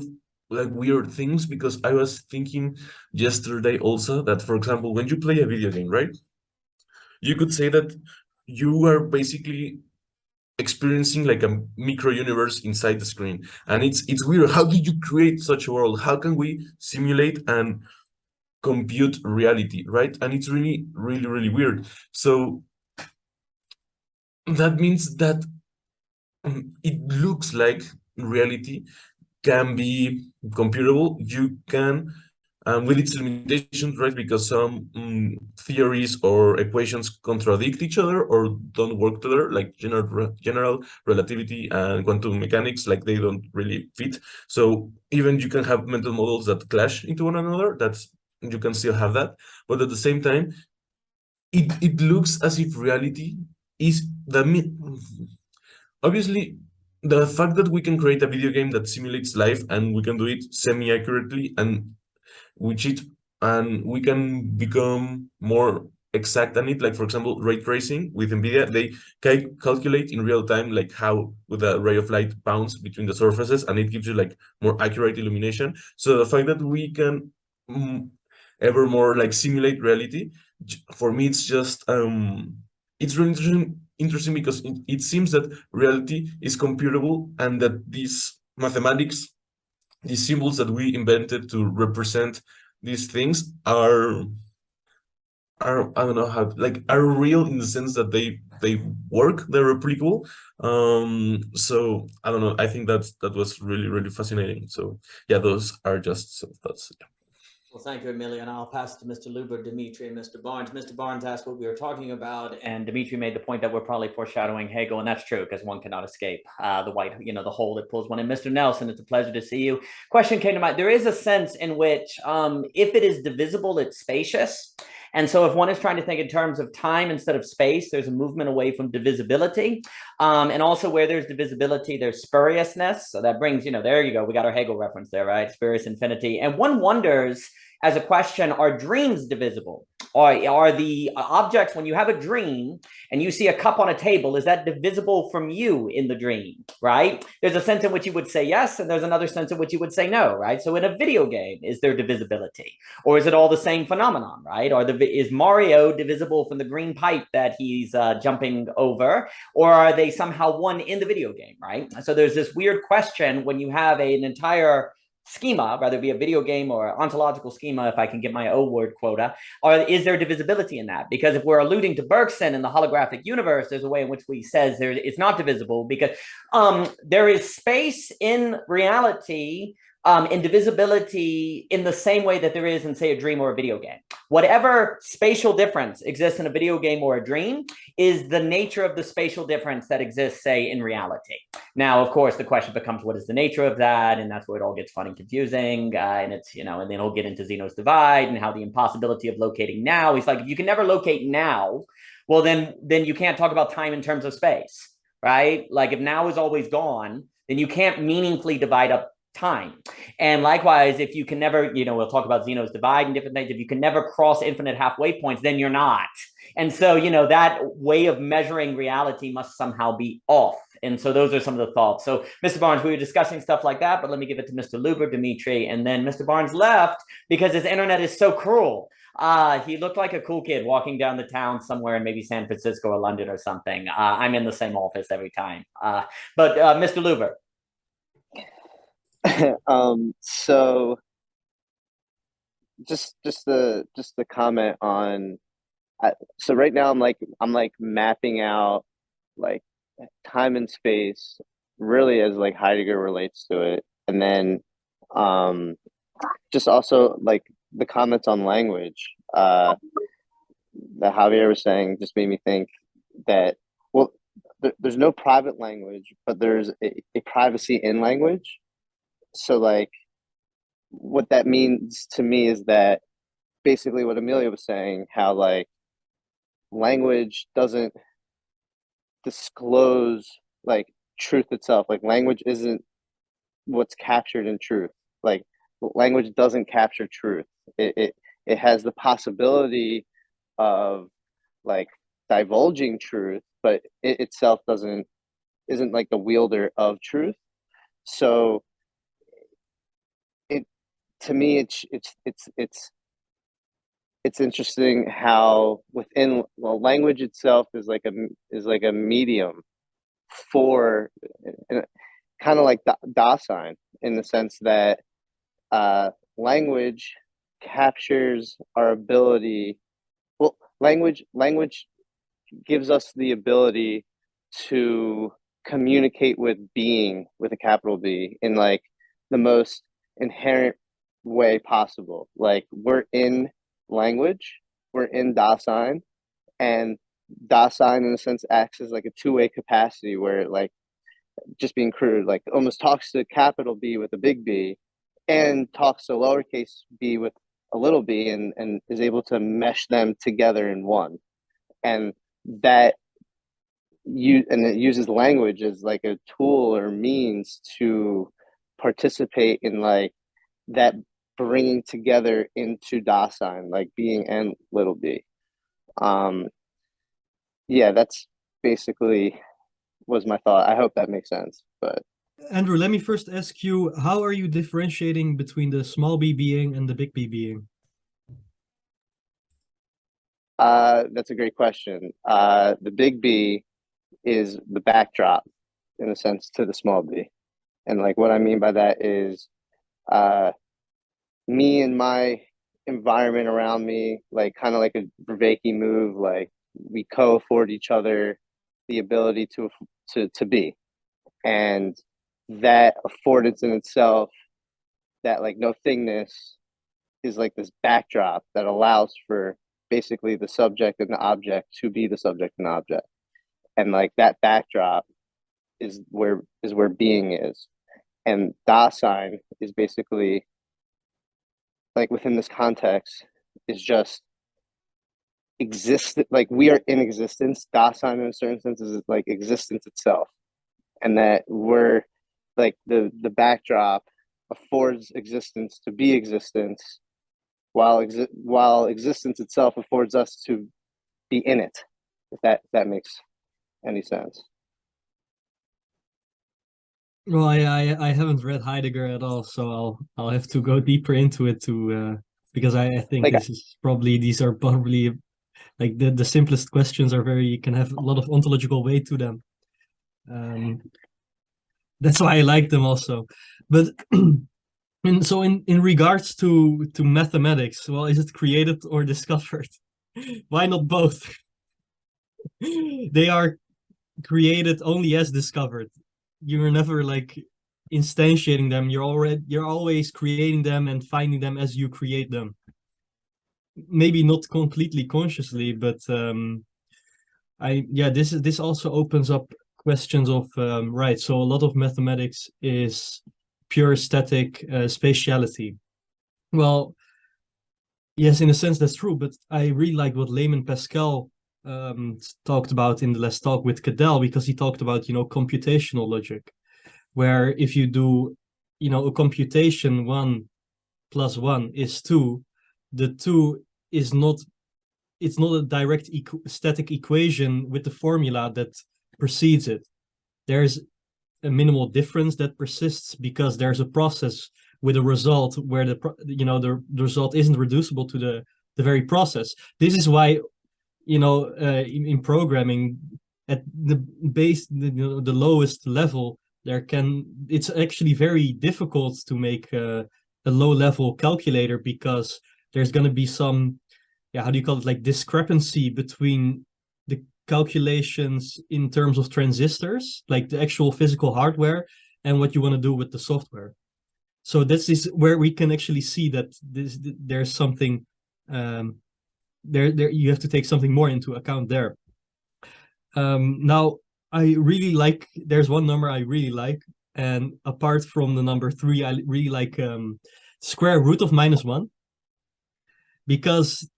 like weird things. Because I was thinking yesterday also that, for example, when you play a video game, right, you could say that you are basically experiencing like a micro universe inside the screen, and it's weird. How did you create such a world? How can we simulate and compute reality, right? And it's really, really, really weird. So that means that it looks like reality can be computable. You can with its limitations, right? Because some theories or equations contradict each other or don't work together, like general relativity and quantum mechanics, like they don't really fit. So even you can have mental models that clash into one another. You can still have that, but at the same time, it looks as if reality is obviously, the fact that we can create a video game that simulates life and we can do it semi-accurately and we cheat and we can become more exact on it. Like for example, ray tracing with NVIDIA, they calculate in real time like how would a ray of light bounce between the surfaces, and it gives you like more accurate illumination. So the fact that we can ever more like simulate reality, for me, it's just it's really interesting because it seems that reality is computable and that these mathematics, these symbols that we invented to represent these things are I don't know how, like, are real in the sense that they work, they're replicable. So I don't know, I think that was really fascinating. So yeah, those are just some thoughts. Yeah. Well, thank you, Emilio, and I'll pass to Mr. Luber, Dimitri, and Mr. Barnes. Mr. Barnes asked what we were talking about, and Dimitri made the point that we're probably foreshadowing Hegel, and that's true because one cannot escape the white, the hole that pulls one in. Mr. Nelson, it's a pleasure to see you. Question came to mind. There is a sense in which if it is divisible, it's spacious. And so if one is trying to think in terms of time instead of space, there's a movement away from divisibility. And also where there's divisibility, there's spuriousness. So that brings, there you go. We got our Hegel reference there, right? Spurious infinity. And one wonders, as a question, are dreams divisible? Or are the objects, when you have a dream and you see a cup on a table, is that divisible from you in the dream, right? There's a sense in which you would say yes, and there's another sense in which you would say no, right? So in a video game, is there divisibility? Or is it all the same phenomenon, right? Is Mario divisible from the green pipe that he's jumping over? Or are they somehow one in the video game, right? So there's this weird question when you have an entire schema, whether it be a video game or ontological schema, if I can get my O word quota, or is there divisibility in that? Because if we're alluding to Bergson in the holographic universe, there's a way in which we says it's not divisible because there is space in reality and divisibility in the same way that there is in, say, a dream or a video game. Whatever spatial difference exists in a video game or a dream is the nature of the spatial difference that exists, say, in reality. Now, of course, the question becomes, what is the nature of that? And that's where it all gets fun and confusing. And it's, and then it'll get into Zeno's divide and how the impossibility of locating now. He's like, if you can never locate now, well, then you can't talk about time in terms of space, right? Like if now is always gone, then you can't meaningfully divide up time. And likewise, if you can never, we'll talk about Zeno's divide and different things, if you can never cross infinite halfway points, then you're not. And so, that way of measuring reality must somehow be off. And so those are some of the thoughts. So, Mr. Barnes, we were discussing stuff like that, but let me give it to Mr. Luber, Dimitri, and then Mr. Barnes left because his internet is so cruel. He looked like a cool kid walking down the town somewhere in maybe San Francisco or London or something. I'm in the same office every time. But Mr. Luber. So just the comment on so right now I'm like mapping out like time and space really as like Heidegger relates to it, and then just also like the comments on language that Javier was saying just made me think that there's no private language, but there's a privacy in language. So like what that means to me is that basically what Emilio was saying, how like language doesn't disclose like truth itself. Like language isn't what's captured in truth. Like language doesn't capture truth. It has the possibility of like divulging truth, but it itself isn't like the wielder of truth. So to me, it's interesting how within language itself is like a medium for kind of like Dasein in the sense that language captures our ability. Well, language gives us the ability to communicate with being with a capital B in like the most inherent way possible. Like we're in language, we're in Dasein, and Dasein in a sense acts as like a two-way capacity where like just being crude, like almost talks to capital B with a big B and talks to lowercase b with a little b and is able to mesh them together in one. And that it uses language as like a tool or means to participate in like that bringing together into Dasein, like being and little b. Yeah, that's basically was my thought. I hope that makes sense. But Andrew, let me first ask you, how are you differentiating between the small b being and the big B being? that's a great question. The big B is the backdrop, in a sense, to the small b. And like what I mean by that is me and my environment around me, like kind of like a Vervaeke move, like we co-afford each other the ability to be. And that affordance in itself, that like no thingness, is like this backdrop that allows for basically the subject and the object to be the subject and object. And like that backdrop is where being is. And Dasein is basically like within this context is just exist, like we are in existence. Dasein in a certain sense is like existence itself. And that we're like the backdrop affords existence to be existence, while existence itself affords us to be in it, if that makes any sense. Well, I haven't read Heidegger at all, so I'll have to go deeper into it to because I think Like, these are probably like the simplest questions are can have a lot of ontological weight to them. That's why I like them also. But and so in regards to mathematics, well, is it created or discovered? Why not both? They are created only as discovered. You're never like instantiating them. You're always creating them and finding them as you create them. Maybe not completely consciously, but this also opens up questions of right. So a lot of mathematics is pure static spatiality. Well, yes, in a sense that's true, but I really like what Layman Pascal talked about in the last talk with Cadell, because he talked about, computational logic, where if you do, a computation 1 + 1 is 2, the 2 is not, it's not a direct static equation with the formula that precedes it. There's a minimal difference that persists because there's a process with a result where the result isn't reducible to the very process. This is why in programming at the base, the lowest level, it's actually very difficult to make a low level calculator, because there's going to be some, how do you call it, like discrepancy between the calculations in terms of transistors, like the actual physical hardware, and what you want to do with the software. So this is where we can actually see that there's something there you have to take something more into account there. Now I really like, there's one number I really like, and apart from the number 3, I really like square root of -1, because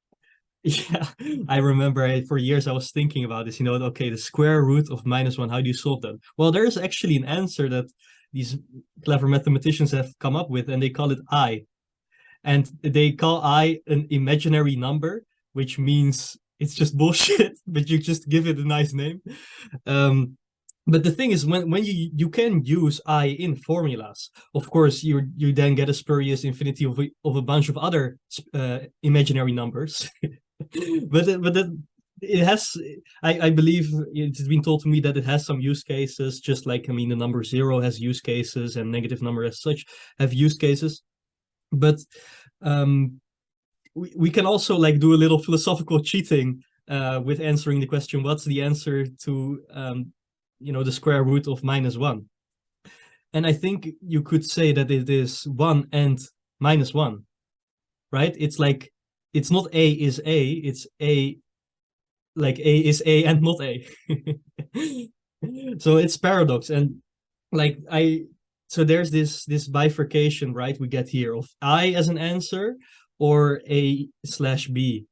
yeah, I remember for years I was thinking about this, okay, the square root of -1, how do you solve that? Well, there's actually an answer that these clever mathematicians have come up with, and they call it I. And they call I an imaginary number, which means it's just bullshit, but you just give it a nice name. But the thing is, when you can use I in formulas, of course, you then get a spurious infinity of a bunch of other imaginary numbers. but it has, I believe it's been told to me that it has some use cases, just like, the number 0 has use cases, and negative number as such have use cases. But we can also like do a little philosophical cheating with answering the question, what's the answer to the square root of -1? And I think you could say that it is 1 and -1, right? It's like, it's not A is A, it's A, like A is A and not A. So it's paradox. And like so there's this bifurcation, right, we get here of I as an answer, or A/B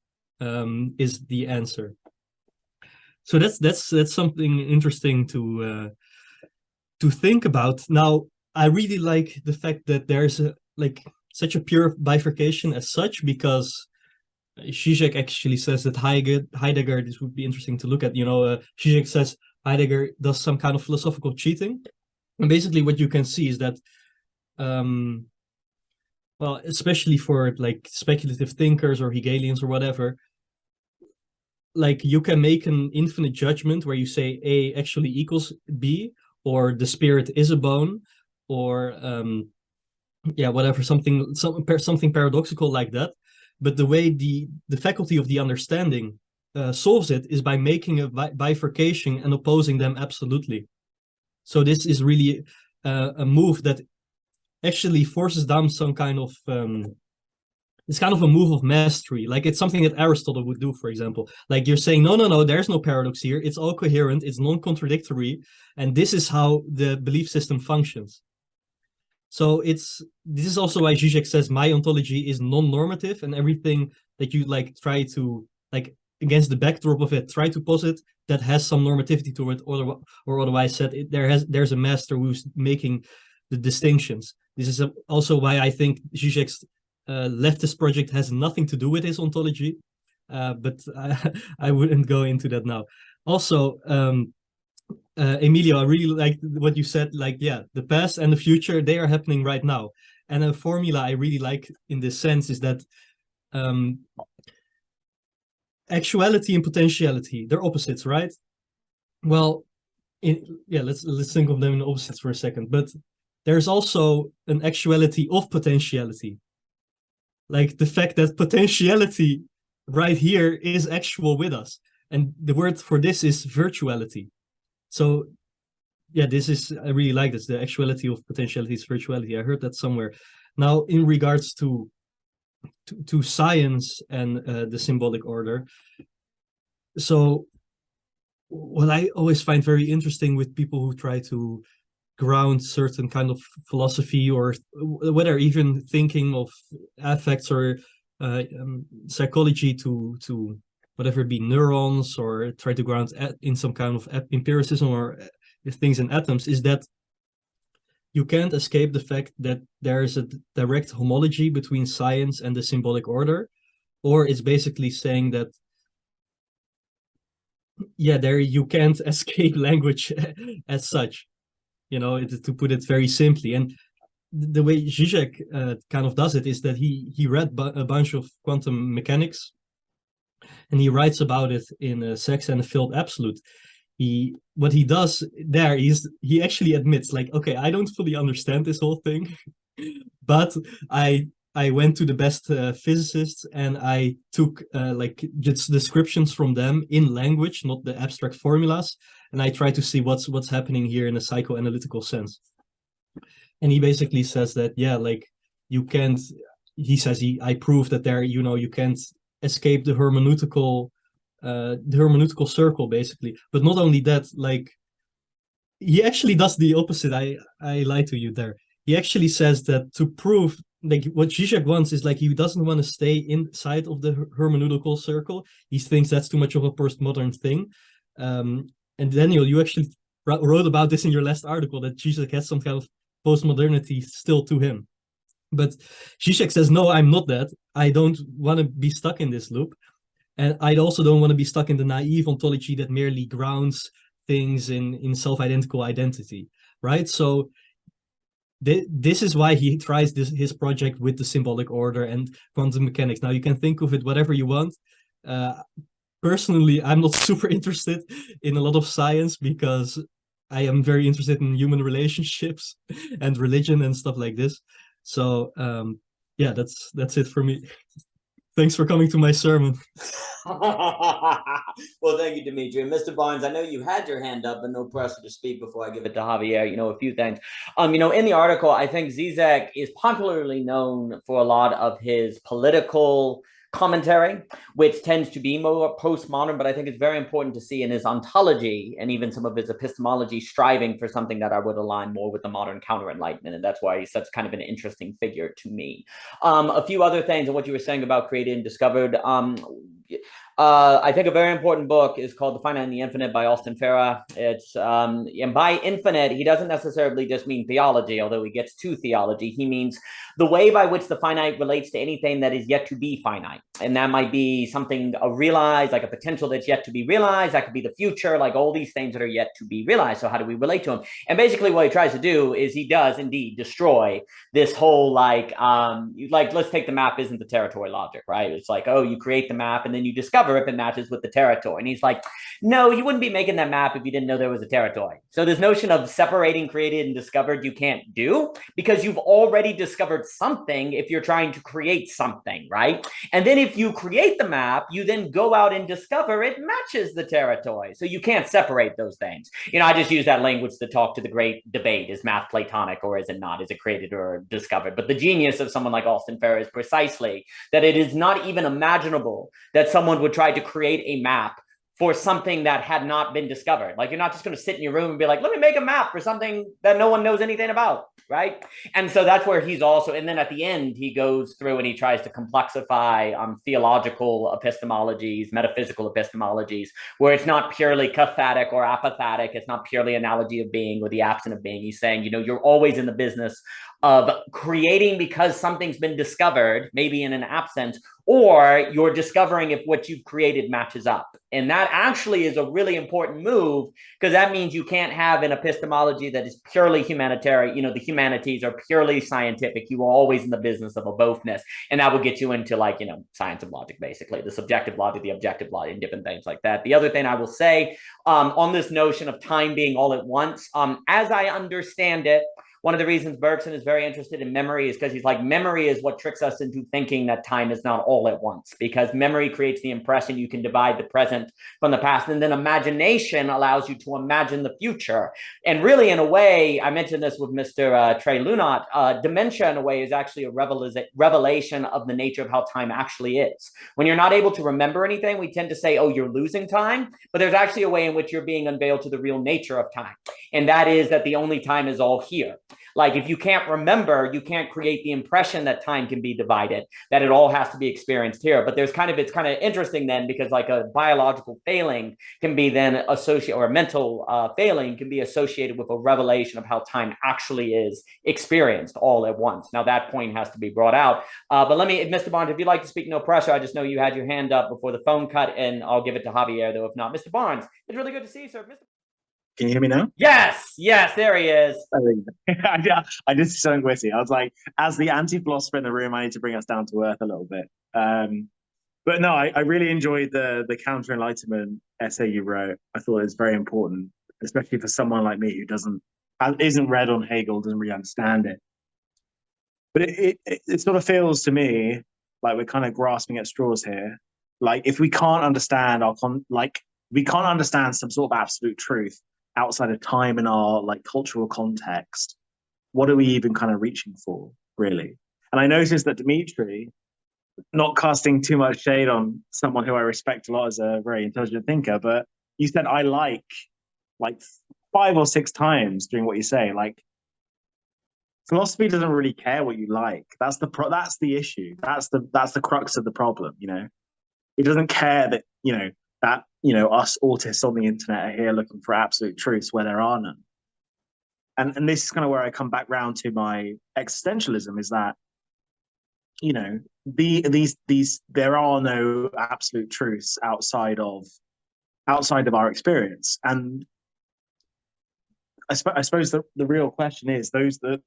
is the answer. So that's something interesting to think about. Now, I really like the fact that there's such a pure bifurcation as such, because Zizek actually says that Heidegger, this would be interesting to look at, Zizek says Heidegger does some kind of philosophical cheating. And basically what you can see is that, well, especially for like speculative thinkers or Hegelians or whatever, like you can make an infinite judgment where you say A actually equals B, or the spirit is a bone, or whatever, something paradoxical like that. But the way the faculty of the understanding solves it is by making a bifurcation and opposing them absolutely. So this is really a move that actually forces down some kind of it's kind of a move of mastery. Like it's something that Aristotle would do, for example. Like you're saying, no, there's no paradox here. It's all coherent, it's non-contradictory, and this is how the belief system functions. So this is also why Zizek says my ontology is non-normative, and everything that you like try to, like, against the backdrop of it, try to posit that has some normativity to it, or otherwise said there's a master who's making the distinctions. This is also why I think Zizek's leftist project has nothing to do with his ontology, but I wouldn't go into that now. Also, Emilio, I really liked what you said, like, yeah, the past and the future, they are happening right now. And a formula I really like in this sense is that actuality and potentiality, they're opposites, right? Well, let's think of them in opposites for a second. But there's also an actuality of potentiality. Like the fact that potentiality right here is actual with us. And the word for this is virtuality. So yeah, I really like this. The actuality of potentiality is virtuality. I heard that somewhere. Now, in regards to science and the symbolic order, so what I always find very interesting with people who try to ground certain kind of philosophy, or whether even thinking of affects or psychology to whatever it be, neurons, or try to ground in some kind of empiricism or things in atoms, is that you can't escape the fact that there is a direct homology between science and the symbolic order, or it's basically saying that, yeah, there you can't escape language as such, to put it very simply. And the way Zizek kind of does it is that he read a bunch of quantum mechanics, and he writes about it in Sex and the Filled Absolute. What he does there is he actually admits, like, okay, I don't fully understand this whole thing, but I went to the best physicists, and I took like just descriptions from them in language, not the abstract formulas, and I try to see what's happening here in a psychoanalytical sense. And he basically says that, yeah, like you can't. He says I prove that there, you can't escape the hermeneutical circle, basically. But not only that, like he actually does the opposite. I lied to you there. He actually says that to prove, like, what Zizek wants is, like, he doesn't want to stay inside of the hermeneutical circle. He thinks that's too much of a postmodern thing. And Daniel, you actually wrote about this in your last article, that Zizek has some kind of postmodernity still to him. But Zizek says, no, I'm not that. I don't want to be stuck in this loop. And I also don't want to be stuck in the naive ontology that merely grounds things in self-identical identity, right? So this is why he tries his project with the symbolic order and quantum mechanics. Now, you can think of it whatever you want. Personally, I'm not super interested in a lot of science, because I am very interested in human relationships and religion and stuff like this. So yeah, that's it for me. Thanks for coming to my sermon. Well, thank you, Dimitri. And Mr. Barnes, I know you had your hand up, but no pressure to speak before I give it to Javier. A few things. In the article, I think Zizek is popularly known for a lot of his political commentary, which tends to be more postmodern, but I think it's very important to see in his ontology and even some of his epistemology striving for something that I would align more with the modern counter-enlightenment, and that's why he's such kind of an interesting figure to me. A few other things on what you were saying about created and discovered. I think a very important book is called The Finite and the Infinite by Austin Farah. It's and by infinite, he doesn't necessarily just mean theology, although he gets to theology. He means the way by which the finite relates to anything that is yet to be finite. And that might be something realized, like a potential that's yet to be realized. That could be the future, like all these things that are yet to be realized. So how do we relate to them? And basically what he tries to do is he does indeed destroy this whole like let's take the map isn't the territory logic, right? It's like, oh, you create the map and then you discover if it matches with the territory. And he's like, no, you wouldn't be making that map if you didn't know there was a territory. So this notion of separating created and discovered you can't do, because you've already discovered something if you're trying to create something, right? And then if you create the map, you then go out and discover it matches the territory. So you can't separate those things. I just use that language to talk to the great debate. Is math Platonic or is it not? Is it created or discovered? But the genius of someone like Austin Farah is precisely that it is not even imaginable that someone would try to create a map for something that had not been discovered. Like, you're not just going to sit in your room and be like, let me make a map for something that no one knows anything about, right? And so that's where he's also, and then at the end, he goes through and he tries to complexify theological epistemologies, metaphysical epistemologies, where it's not purely cathatic or apathetic. It's not purely analogy of being or the absence of being. He's saying, you're always in the business of creating because something's been discovered, maybe in an absence, or you're discovering if what you've created matches up. And that actually is a really important move, because that means you can't have an epistemology that is purely humanitarian. The humanities are purely scientific. You are always in the business of a bothness. And that will get you into science of logic, basically, the subjective logic, the objective logic, and different things like that. The other thing I will say on this notion of time being all at once, as I understand it, one of the reasons Bergson is very interested in memory is because he's like, memory is what tricks us into thinking that time is not all at once, because memory creates the impression you can divide the present from the past. And then imagination allows you to imagine the future. And really, in a way, I mentioned this with Mr. Trey Lunat, dementia in a way is actually a revelation of the nature of how time actually is. When you're not able to remember anything, we tend to say, oh, you're losing time. But there's actually a way in which you're being unveiled to the real nature of time. And that is that the only time is all here. Like, if you can't remember, you can't create the impression that time can be divided, that it all has to be experienced here. But it's kind of interesting then, because like a biological failing can be then associated, or a mental failing can be associated with a revelation of how time actually is experienced all at once. Now that point has to be brought out. But let me, Mr. Barnes, if you'd like to speak, no pressure. I just know you had your hand up before the phone cut, and I'll give it to Javier though, if not. Mr. Barnes, it's really good to see you, sir. Can you hear me now? Yes, there he is. I did something witty. I was like, as the anti-philosopher in the room, I need to bring us down to earth a little bit. But no, I really enjoyed the counter-enlightenment essay you wrote. I thought it was very important, especially for someone like me who isn't read on Hegel, doesn't really understand it. But it sort of feels to me like we're kind of grasping at straws here. Like, if we can't understand we can't understand some sort of absolute truth outside of time in our cultural context, what are we even kind of reaching for, really? And I noticed that Dimitri, not casting too much shade on someone who I respect a lot as a very intelligent thinker, but you said I like 5 or 6 times during what you say. Philosophy doesn't really care what you like. That's the issue. That's the crux of the problem. It doesn't care that us autists on the internet are here looking for absolute truths where there are none. And this is kind of where I come back round to my existentialism, is that there are no absolute truths outside of our experience. And I suppose the real question is the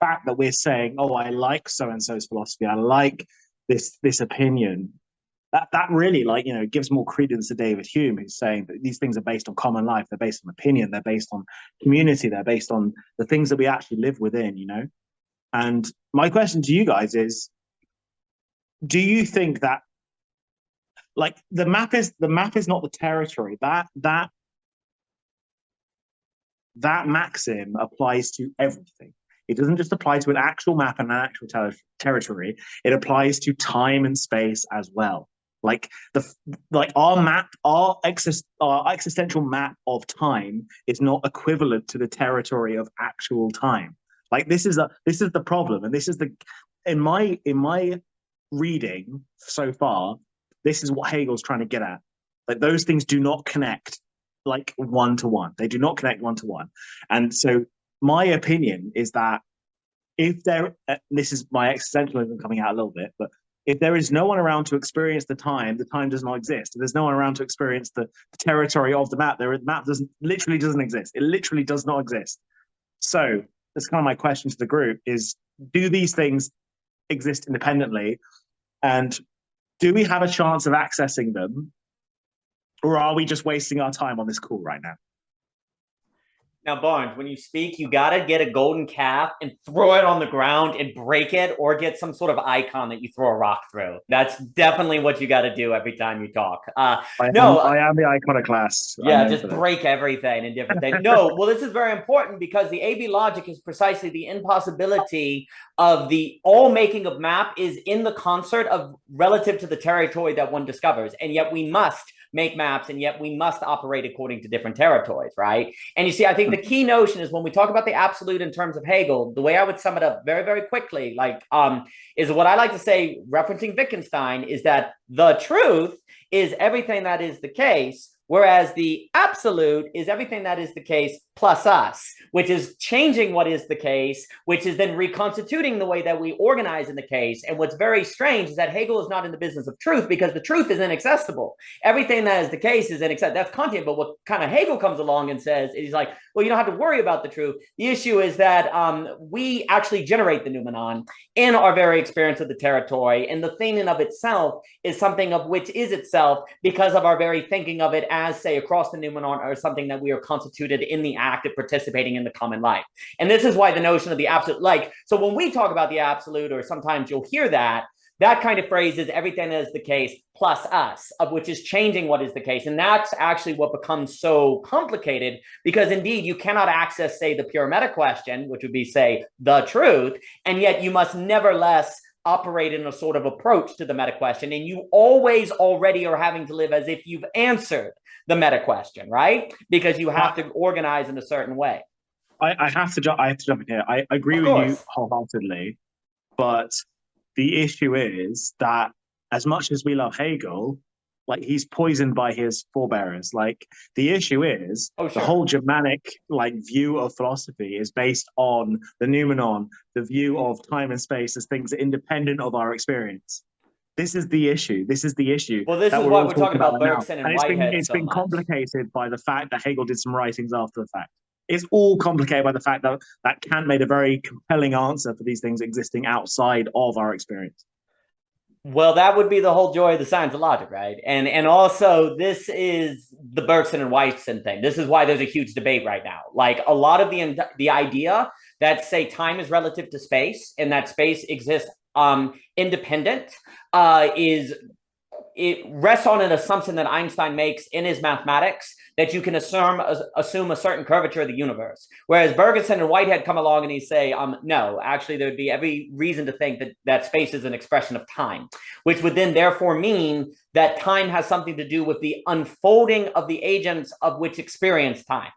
fact that we're saying, oh, I like so and so's philosophy, I like this opinion. That really gives more credence to David Hume, who's saying that these things are based on common life, they're based on opinion, they're based on community, they're based on the things that we actually live within, And my question to you guys is, do you think that like the map is not the territory? That maxim applies to everything. It doesn't just apply to an actual map and an actual territory. It applies to time and space as well. Like our map, our existential map of time is not equivalent to the territory of actual time. Like this is the problem, and this is in my reading so far, this is what Hegel's trying to get at. Like those things do not connect like one to one. They do not connect one to one. And so my opinion is that if there, this is my existentialism coming out a little bit, but if there is no one around to experience the time does not exist. If there's no one around to experience the territory of the map, the map literally doesn't exist. It literally does not exist. So that's kind of my question to the group is, do these things exist independently? And do we have a chance of accessing them? Or are we just wasting our time on this call right now? Now, Barnes, when you speak, you got to get a golden calf and throw it on the ground and break it, or get some sort of icon that you throw a rock through. That's definitely what you got to do every time you talk. I am the iconoclast. Yeah, just break everything and different things. No, well, this is very important because the AB logic is precisely the impossibility of the all making of map is in the concert of relative to the territory that one discovers. And yet we must make maps, and yet we must operate according to different territories, right? And you see, I think the key notion is when we talk about the absolute in terms of Hegel, the way I would sum it up very, very quickly, is what I like to say, referencing Wittgenstein, is that the truth is everything that is the case, whereas the absolute is everything that is the case plus us, which is changing what is the case, which is then reconstituting the way that we organize in the case. And what's very strange is that Hegel is not in the business of truth, because the truth is inaccessible. Everything that is the case is inaccessible. That's Kantian. But what kind of Hegel comes along and says, he's like, well, you don't have to worry about the truth. The issue is that we actually generate the noumenon in our very experience of the territory. And the thing in of itself is something of which is itself because of our very thinking of it as, say, across the noumenon, or something that we are constituted in the act of participating in the common life. And this is why the notion of the absolute, so when we talk about the absolute, or sometimes you'll hear that kind of phrase is everything that is the case plus us, of which is changing what is the case. And that's actually what becomes so complicated, because indeed you cannot access, say, the pure meta question, which would be, say, the truth, and yet you must nevertheless operate in a sort of approach to the meta question. And you always already are having to live as if you've answered the meta question, right? Because you have to organize in a certain way. I have to jump in here. I agree with you wholeheartedly, but the issue is that as much as we love Hegel, like, he's poisoned by his forebearers. Like, the issue is the whole Germanic view of philosophy is based on the noumenon, the view of time and space as things independent of our experience. This is the issue. Well, this is why we're talking about Bergson and Whitehead. It's been complicated by the fact that Hegel did some writings after the fact. It's all complicated by the fact that Kant made a very compelling answer for these things existing outside of our experience. Well, that would be the whole joy of the science of logic, right? And also, this is the Bergson and Whitehead thing. This is why there's a huge debate right now. Like, a lot of the idea that, say, time is relative to space and that space exists independent it rests on an assumption that Einstein makes in his mathematics, that you can assume a certain curvature of the universe. Whereas Bergson and Whitehead come along and he say, no, actually there would be every reason to think that space is an expression of time, which would then therefore mean that time has something to do with the unfolding of the agents of which experience time.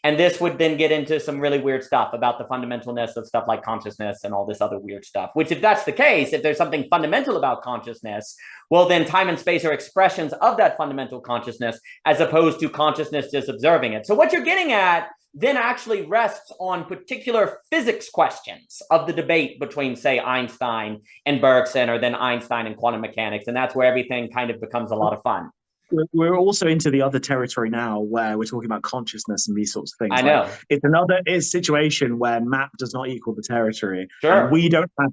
And this would then get into some really weird stuff about the fundamentalness of stuff like consciousness and all this other weird stuff, which, if that's the case, if there's something fundamental about consciousness, well, then time and space are expressions of that fundamental consciousness, as opposed to consciousness just observing it. So what you're getting at then actually rests on particular physics questions of the debate between, say, Einstein and Bergson, or then Einstein and quantum mechanics. And that's where everything kind of becomes a lot of fun. We're also into the other territory now where we're talking about consciousness and these sorts of things. I know. It's a situation where map does not equal the territory. Sure. And we don't have,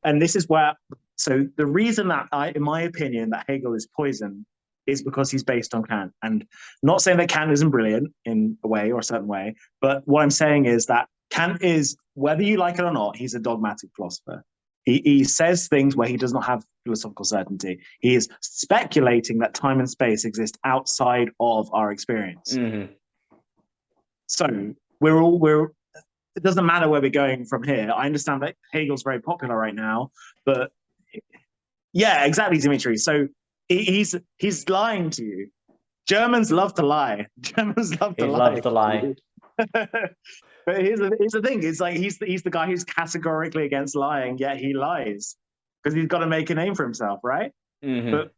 and this is where, so the reason that in my opinion, that Hegel is poisoned is because he's based on Kant. And not saying that Kant isn't brilliant in a way or a certain way, but what I'm saying is that Kant is, whether you like it or not, he's a dogmatic philosopher. He says things where he does not have philosophical certainty. He is speculating that time and space exist outside of our experience. Mm-hmm. So we're it doesn't matter where we're going from here. I understand that Hegel's very popular right now, but yeah, exactly, Dimitri. So he's lying to you. Germans love to lie. Germans love to He lie. loves to lie. But here's the thing: it's like he's the guy who's categorically against lying, yet he lies because he's got to make a name for himself, right? Mm-hmm. But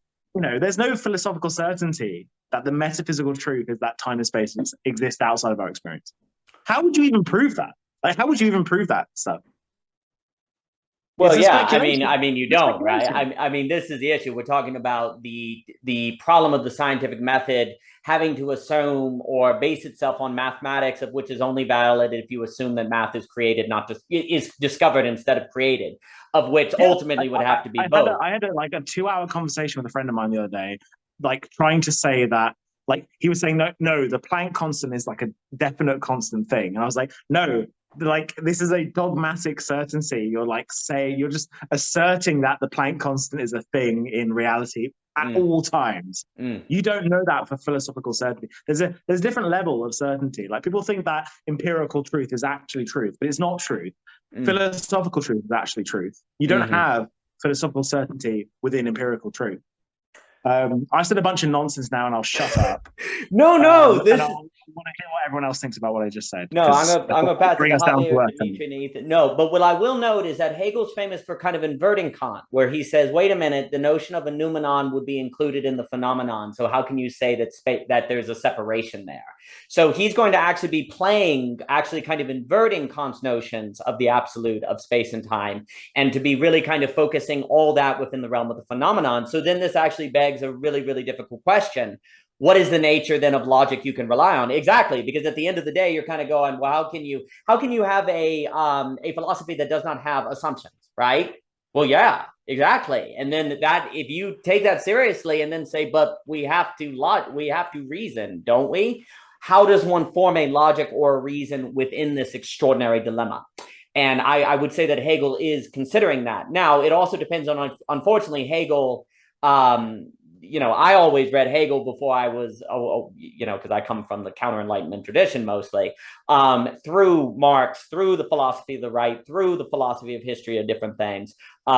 there's no philosophical certainty that the metaphysical truth is that time and space exist outside of our experience. How would you even prove that? Like, how would you even prove that stuff? Well, It's a yeah, speculation. I mean, you It's don't, right? speculation. I mean, this is the issue. We're talking about the problem of the scientific method having to assume or base itself on mathematics, of which is only valid if you assume that math is created, not just is discovered instead of created, of which ultimately would have to be both. I had like a 2-hour conversation with a friend of mine the other day, like trying to say that, like he was saying, no, the Planck constant is like a definite constant thing, and I was like, no. Like, this is a dogmatic certainty. You're just asserting that the Planck constant is a thing in reality at all times. You don't know that for philosophical certainty. There's a different level of certainty. Like, people think that empirical truth is actually truth, but it's not truth. Philosophical truth is actually truth. You don't have philosophical certainty within empirical truth. I said a bunch of nonsense now, and I'll shut up. No, this. I want to hear what everyone else thinks about what I just said. No, I'm gonna pass bring it us to down to Javier, earth. Dimitri, and Ethan. No, but what I will note is that Hegel's famous for kind of inverting Kant, where he says, "Wait a minute, the notion of a noumenon would be included in the phenomenon. So how can you say that there's a separation there?" So he's going to actually be actually kind of inverting Kant's notions of the absolute of space and time, and to be really kind of focusing all that within the realm of the phenomenon. So then this actually begs a really, really difficult question. What is the nature then of logic you can rely on? Exactly, because at the end of the day, you're kind of going, well, how can you have a philosophy that does not have assumptions, right? Well, yeah, exactly. And then that, if you take that seriously and then say, but we have to reason, don't we? How does one form a logic or a reason within this extraordinary dilemma? And I would say that Hegel is considering that. Now, it also depends on, unfortunately, Hegel. I always read Hegel before I was, because I come from the counter-enlightenment tradition mostly, through Marx, through the philosophy of the right, through the philosophy of history of different things,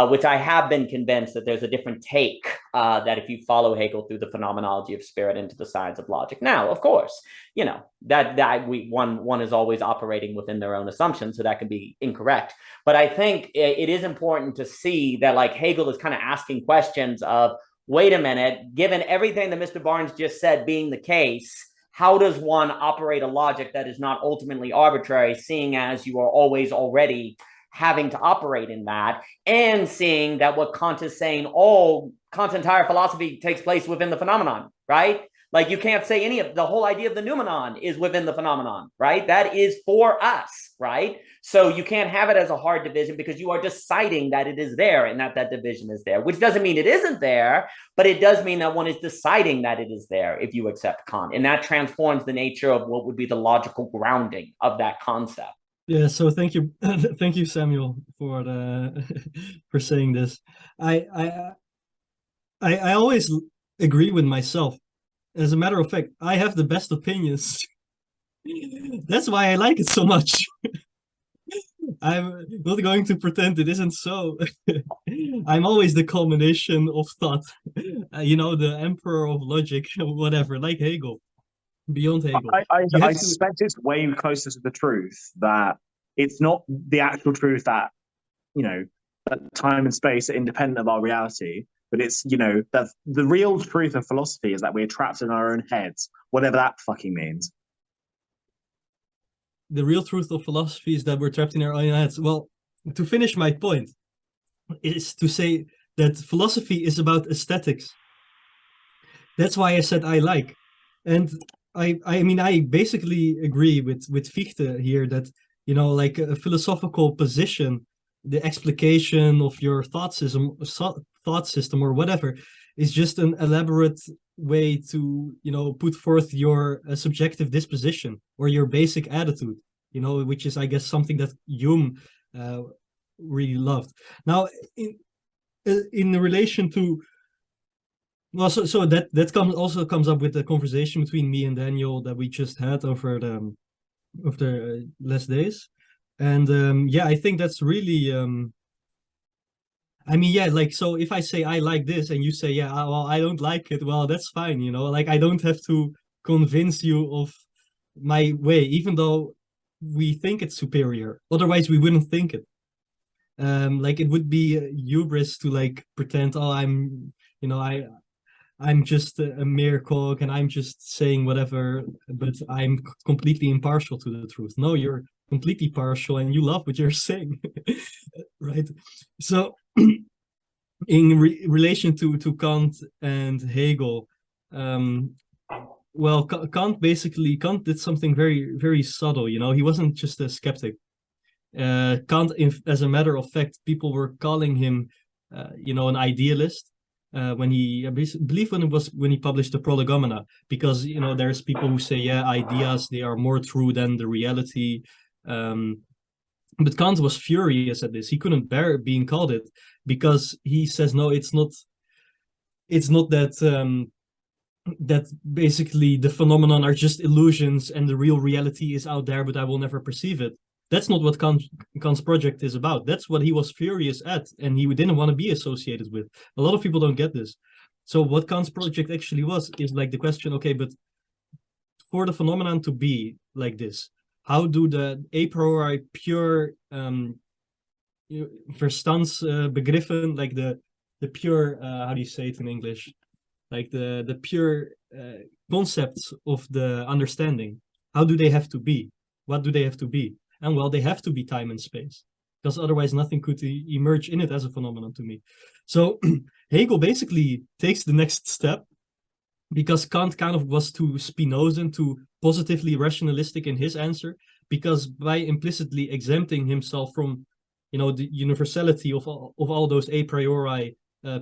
which I have been convinced that there's a different take that if you follow Hegel through the phenomenology of spirit into the science of logic. Now, of course, one is always operating within their own assumptions, so that can be incorrect. But I think it is important to see that, like, Hegel is kind of asking questions of, wait a minute, given everything that Mr. Barnes just said being the case, how does one operate a logic that is not ultimately arbitrary, seeing as you are always already having to operate in that, and seeing that what Kant is saying, all Kant's entire philosophy takes place within the phenomenon, right? Like, you can't say the whole idea of the noumenon is within the phenomenon, right? That is for us, right? So you can't have it as a hard division because you are deciding that it is there and that division is there, which doesn't mean it isn't there, but it does mean that one is deciding that it is there if you accept Kant. And that transforms the nature of what would be the logical grounding of that concept. Yeah, so thank you, thank you, Samuel, for for saying this. I always agree with myself. As a matter of fact, I have the best opinions. That's why I like it so much. I'm not going to pretend it isn't so. I'm always the culmination of thought. The emperor of logic, whatever, like Hegel. Beyond Hegel. I suspect it's way closer to the truth, that it's not the actual truth that time and space are independent of our reality, but it's that the real truth of philosophy is that we're trapped in our own heads, whatever that fucking means. The real truth of philosophy is that we're trapped in our own heads. Well, to finish my point is to say that philosophy is about aesthetics. That's why I said I like. And I mean, I basically agree with Fichte here that, like a philosophical position, the explication of your thought system or whatever is just an elaborate way to, put forth your subjective disposition or your basic attitude, which is, I guess, something that Hume really loved. Now, in relation to, well, so that comes up with the conversation between me and Daniel that we just had over the last days, and yeah, I think that's really. I mean, yeah, like, so if I say I like this and you say, yeah, well, I don't like it, well, that's fine, you know, like I don't have to convince you of my way, even though we think it's superior. Otherwise, we wouldn't think it. Like it would be hubris to like pretend, oh, you know, I'm just a mere cog and I'm just saying whatever, but I'm completely impartial to the truth. No, you're completely partial and you love what you're saying, right? So in relation to Kant and Hegel, well, Kant did something very, very subtle, you know, he wasn't just a skeptic. Kant, as a matter of fact, people were calling him, you know, an idealist. When he, I believe when he published the Prolegomena, because, you know, there's people who say, yeah, ideas, they are more true than the reality. But Kant was furious at this. He couldn't bear being called it, because he says, no, it's not that that basically the phenomenon are just illusions and the real reality is out there, but I will never perceive it. That's not what Kant's project is about. That's what he was furious at, and he didn't want to be associated with. A lot of people don't get this. So what Kant's project actually was is like the question, okay, but for the phenomenon to be like this, how do the a priori pure Verstandsbegriffen, like the pure, how do you say it in English? Like the pure concepts of the understanding, how do they have to be? What do they have to be? And well, they have to be time and space, because otherwise nothing could emerge in it as a phenomenon to me. So Hegel basically takes the next step, because Kant kind of was too Spinozan, too positively rationalistic in his answer, because by implicitly exempting himself from, you know, the universality of all those a priori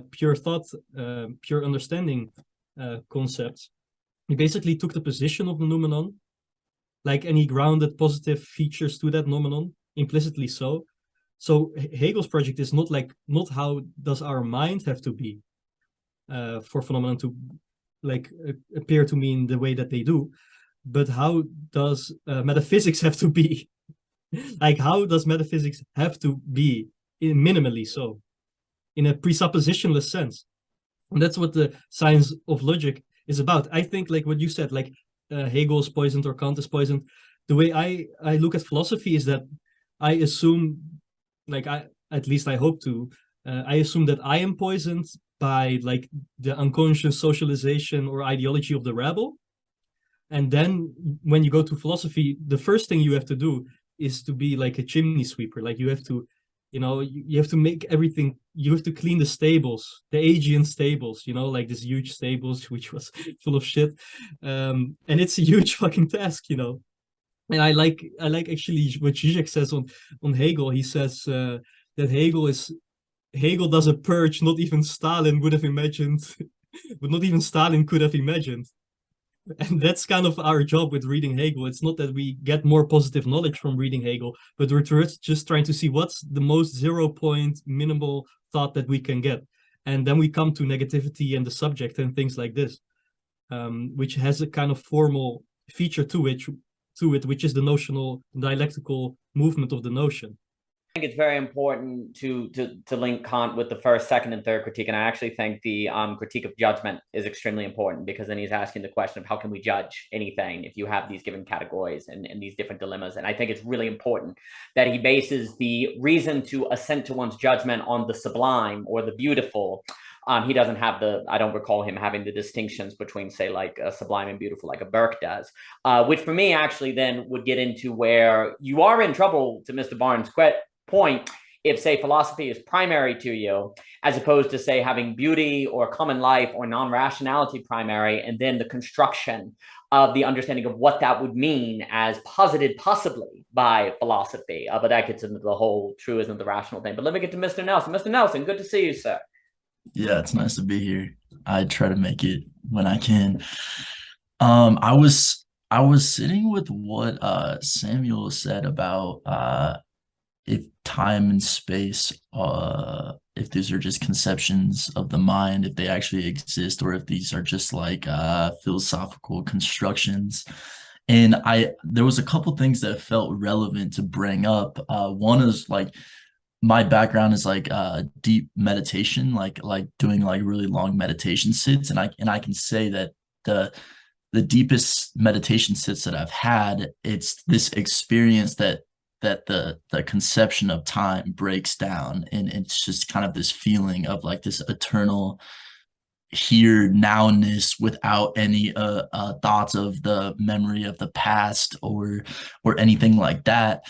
pure thought, pure understanding concepts, he basically took the position of the noumenon, like, and he grounded positive features to that noumenon implicitly. So Hegel's project is not how does our mind have to be for phenomenon to like appear to mean the way that they do, but how does metaphysics have to be? Like, how does metaphysics have to be minimally so, in a presuppositionless sense? And that's what the science of logic is about. I think, like what you said, like Hegel is poisoned or Kant is poisoned. The way I look at philosophy is that I assume, like at least I hope to, I assume that I am poisoned by like the unconscious socialization or ideology of the rebel. And then when you go to philosophy, the first thing you have to do is to be like a chimney sweeper. Like you have to, you know, you have to make everything, you have to clean the stables, the Aegean stables, you know, like this huge stables, which was full of shit. And it's a huge fucking task, you know. And I like actually what Zizek says on Hegel. He says that Hegel does a purge not even Stalin would have imagined, but not even Stalin could have imagined. And that's kind of our job with reading Hegel. It's not that we get more positive knowledge from reading Hegel, but we're just trying to see what's the most 0 point minimal thought that we can get. And then we come to negativity and the subject and things like this, which has a kind of formal feature to it, which is the notional dialectical movement of the notion. I think it's very important to link Kant with the first, second, and third critique. And I actually think the critique of judgment is extremely important, because then he's asking the question of how can we judge anything if you have these given categories and these different dilemmas. And I think it's really important that he bases the reason to assent to one's judgment on the sublime or the beautiful. He doesn't have I don't recall him having the distinctions between, say, like sublime and beautiful, like a Burke does, which for me actually then would get into where you are in trouble, to Mr. Barnes' point, if, say, philosophy is primary to you, as opposed to, say, having beauty or common life or non-rationality primary, and then the construction of the understanding of what that would mean as posited possibly by philosophy. But that gets into the whole truism, the rational thing. But let me get to Mr. Nelson. Mr. Nelson, good to see you, sir. Yeah, it's nice to be here. I try to make it when I can. I was sitting with what Samuel said about if time and space, if these are just conceptions of the mind, if they actually exist, or if these are just like philosophical constructions. And there was a couple things that felt relevant to bring up. One is like, my background is like deep meditation, like doing like really long meditation sits, and I can say that the deepest meditation sits that I've had, it's this experience that the conception of time breaks down, and it's just kind of this feeling of like this eternal here nowness without any thoughts of the memory of the past or anything like that.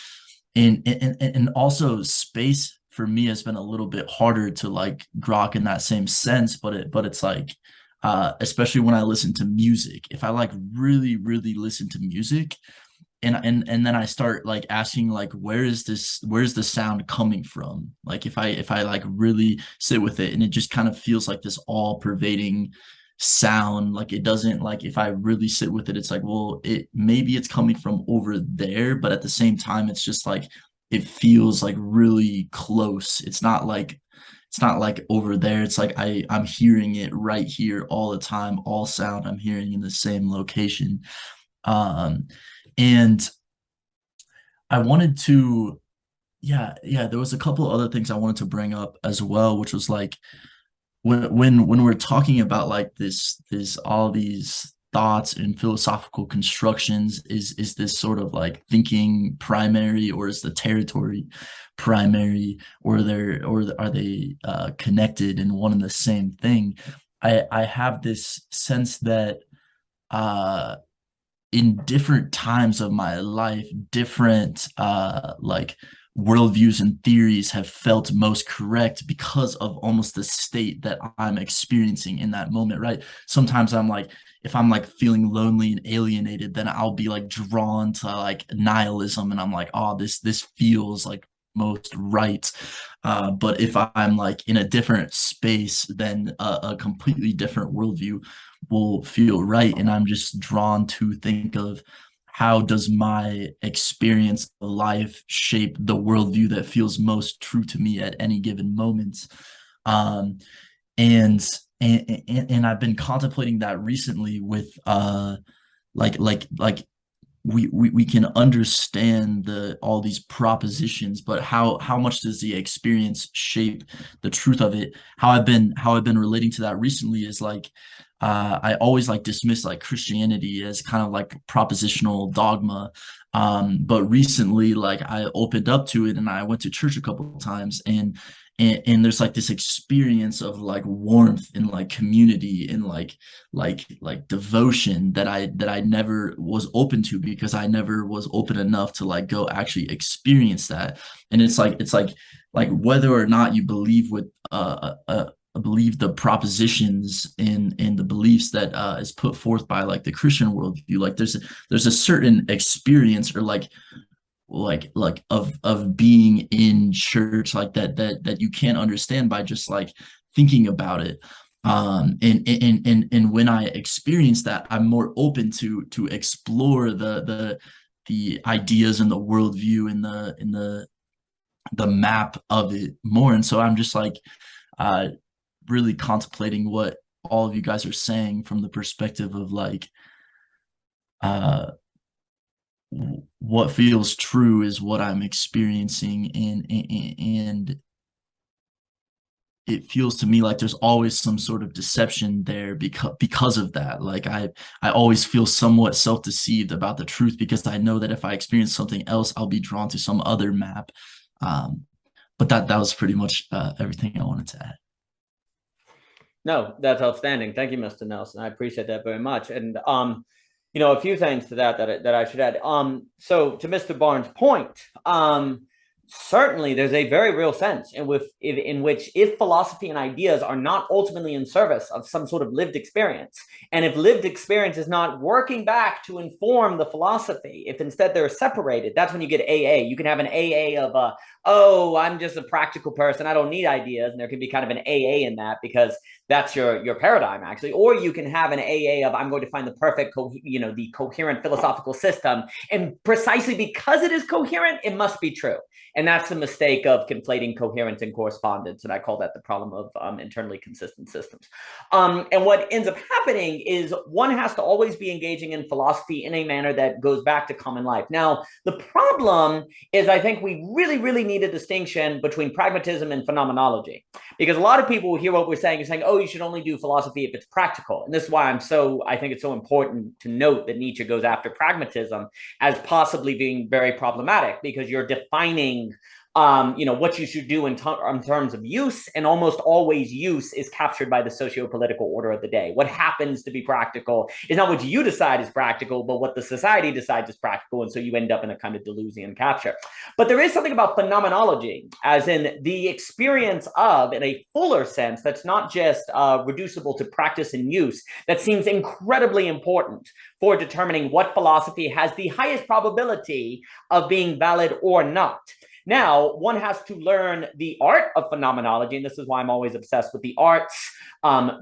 And also space for me has been a little bit harder to like grok in that same sense, but it's like especially when I listen to music, if I like really listen to music, and then I start like asking like, where's the sound coming from? Like if I like really sit with it, and it just kind of feels like this all pervading sound, like it doesn't, like if I really sit with it, it's like, well, maybe it's coming from over there, but at the same time it's just like it feels like really close. It's not like over there. It's like I'm hearing it right here all the time. All sound I'm hearing in the same location. And I wanted to, yeah, there was a couple of other things I wanted to bring up as well, which was like, when we're talking about like this all these thoughts and philosophical constructions, is this sort of like thinking primary, or is the territory primary, or are they connected in one and the same thing? I have this sense that in different times of my life, different like worldviews and theories have felt most correct because of almost the state that I'm experiencing in that moment, right? Sometimes I'm like, if I'm like feeling lonely and alienated, then I'll be like drawn to like nihilism, and I'm like, oh, this feels like most right. But if I'm like in a different space, then a completely different worldview will feel right, and I'm just drawn to think of, how does my experience of life shape the worldview that feels most true to me at any given moment? And I've been contemplating that recently with like we can understand all these propositions, but how much does the experience shape the truth of it? How I've been relating to that recently is like, I always like dismiss like Christianity as kind of like propositional dogma. But recently, like I opened up to it, and I went to church a couple of times, and there's like this experience of like warmth and like community and like devotion that I never was open to, because I never was open enough to like go actually experience that. And it's like whether or not you believe believe the propositions in the beliefs that is put forth by like the Christian worldview, like there's a certain experience, or like of being in church, like that you can't understand by just like thinking about it. And when I experience that, I'm more open to explore the ideas and the worldview and the map of it more. And so I'm just like really contemplating what all of you guys are saying from the perspective of like what feels true is what I'm experiencing, and it feels to me like there's always some sort of deception there because of that. Like I always feel somewhat self-deceived about the truth, because I know that if I experience something else, I'll be drawn to some other map. But that was pretty much everything I wanted to add. No, that's outstanding. Thank you, Mr. Nelson. I appreciate that very much. And you know, a few things to that I should add. So to Mr. Barnes' point, certainly there's a very real sense in which if philosophy and ideas are not ultimately in service of some sort of lived experience, and if lived experience is not working back to inform the philosophy, if instead they're separated, that's when you get AA. You can have an AA of oh, I'm just a practical person, I don't need ideas, and there can be kind of an AA in that, because that's your paradigm, actually. Or you can have an AA of, I'm going to find the perfect, the coherent philosophical system. And precisely because it is coherent, it must be true. And that's the mistake of conflating coherence and correspondence. And I call that the problem of internally consistent systems. And what ends up happening is one has to always be engaging in philosophy in a manner that goes back to common life. Now, the problem is I think we really, really need a distinction between pragmatism and phenomenology. Because a lot of people hear what we're saying and saying, oh, you should only do philosophy if it's practical. And this is why I think it's so important to note that Nietzsche goes after pragmatism as possibly being very problematic, because you're defining what you should do in terms of use, and almost always use is captured by the socio-political order of the day. What happens to be practical is not what you decide is practical, but what the society decides is practical, and so you end up in a kind of Deleuzian capture. But there is something about phenomenology, as in the experience of, in a fuller sense, that's not just reducible to practice and use, that seems incredibly important for determining what philosophy has the highest probability of being valid or not. Now, one has to learn the art of phenomenology, and this is why I'm always obsessed with the arts,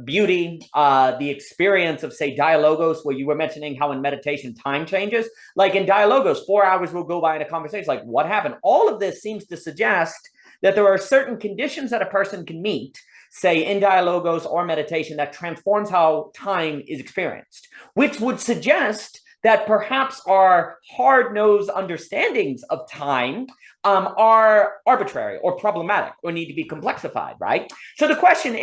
beauty, the experience of, say, dialogos, where you were mentioning how in meditation time changes. Like in dialogos, 4 hours will go by in a conversation. Like, what happened? All of this seems to suggest that there are certain conditions that a person can meet, say in dialogos or meditation, that transforms how time is experienced, which would suggest that perhaps our hard-nosed understandings of time are arbitrary or problematic or need to be complexified, right? So the question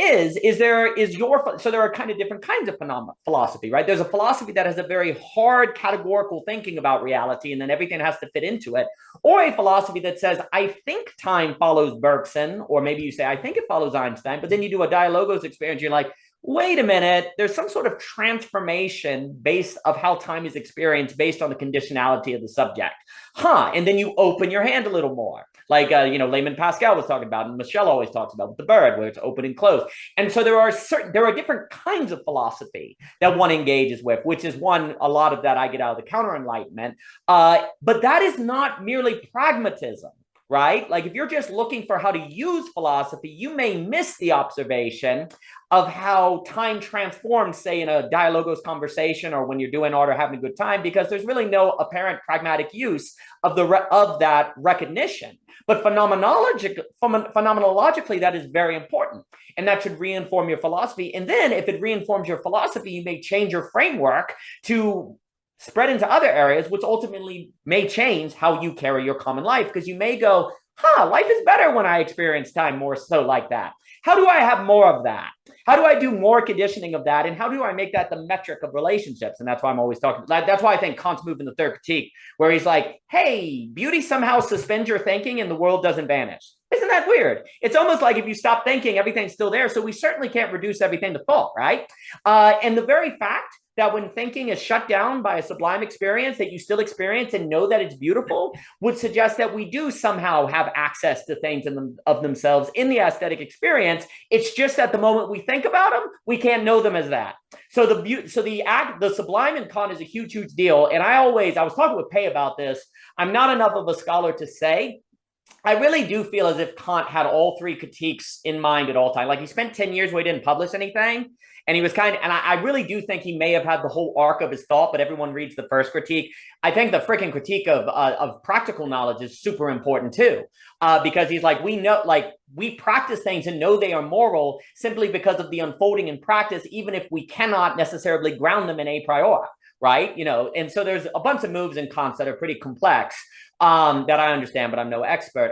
so there are kind of different kinds of philosophy, right? There's a philosophy that has a very hard categorical thinking about reality, and then everything has to fit into it, or a philosophy that says, I think time follows Bergson, or maybe you say, I think it follows Einstein, but then you do a dialogos experience, you're like, wait a minute, there's some sort of transformation based of how time is experienced based on the conditionality of the subject. And then you open your hand a little more. Like, Layman Pascal was talking about, and Michelle always talks about with the bird, where it's open and closed. And so there are different kinds of philosophy that one engages with, which is a lot of that I get out of the counter-enlightenment. But that is not merely pragmatism, right? Like if you're just looking for how to use philosophy, you may miss the observation of how time transforms, say, in a dialogos conversation or when you're doing art or having a good time, because there's really no apparent pragmatic use of that recognition. But phenomenologically, that is very important, and that should reinform your philosophy. And then if it reinforms your philosophy, you may change your framework to spread into other areas, which ultimately may change how you carry your common life, because you may go, life is better when I experience time more so like that. How do I have more of that? How do I do more conditioning of that? And how do I make that the metric of relationships? And that's why I'm always talking. That's why I think Kant's move in the third critique, where he's like, hey, beauty somehow suspends your thinking and the world doesn't vanish. Isn't that weird? It's almost like if you stop thinking, everything's still there. So we certainly can't reduce everything to thought, right? And the very fact that when thinking is shut down by a sublime experience that you still experience and know that it's beautiful would suggest that we do somehow have access to things of themselves in the aesthetic experience. It's just at the moment we think about them, we can't know them as that. So the sublime in Kant is a huge, huge deal. And I was talking with Pei about this. I'm not enough of a scholar to say. I really do feel as if Kant had all three critiques in mind at all times. Like he spent 10 years where he didn't publish anything. And he was and I really do think he may have had the whole arc of his thought, but everyone reads the first critique. I think the freaking critique of practical knowledge is super important too, because he's like, we practice things and know they are moral simply because of the unfolding in practice, even if we cannot necessarily ground them in a priori, right? And so there's a bunch of moves in Kant that are pretty complex. That I understand, but I'm no expert.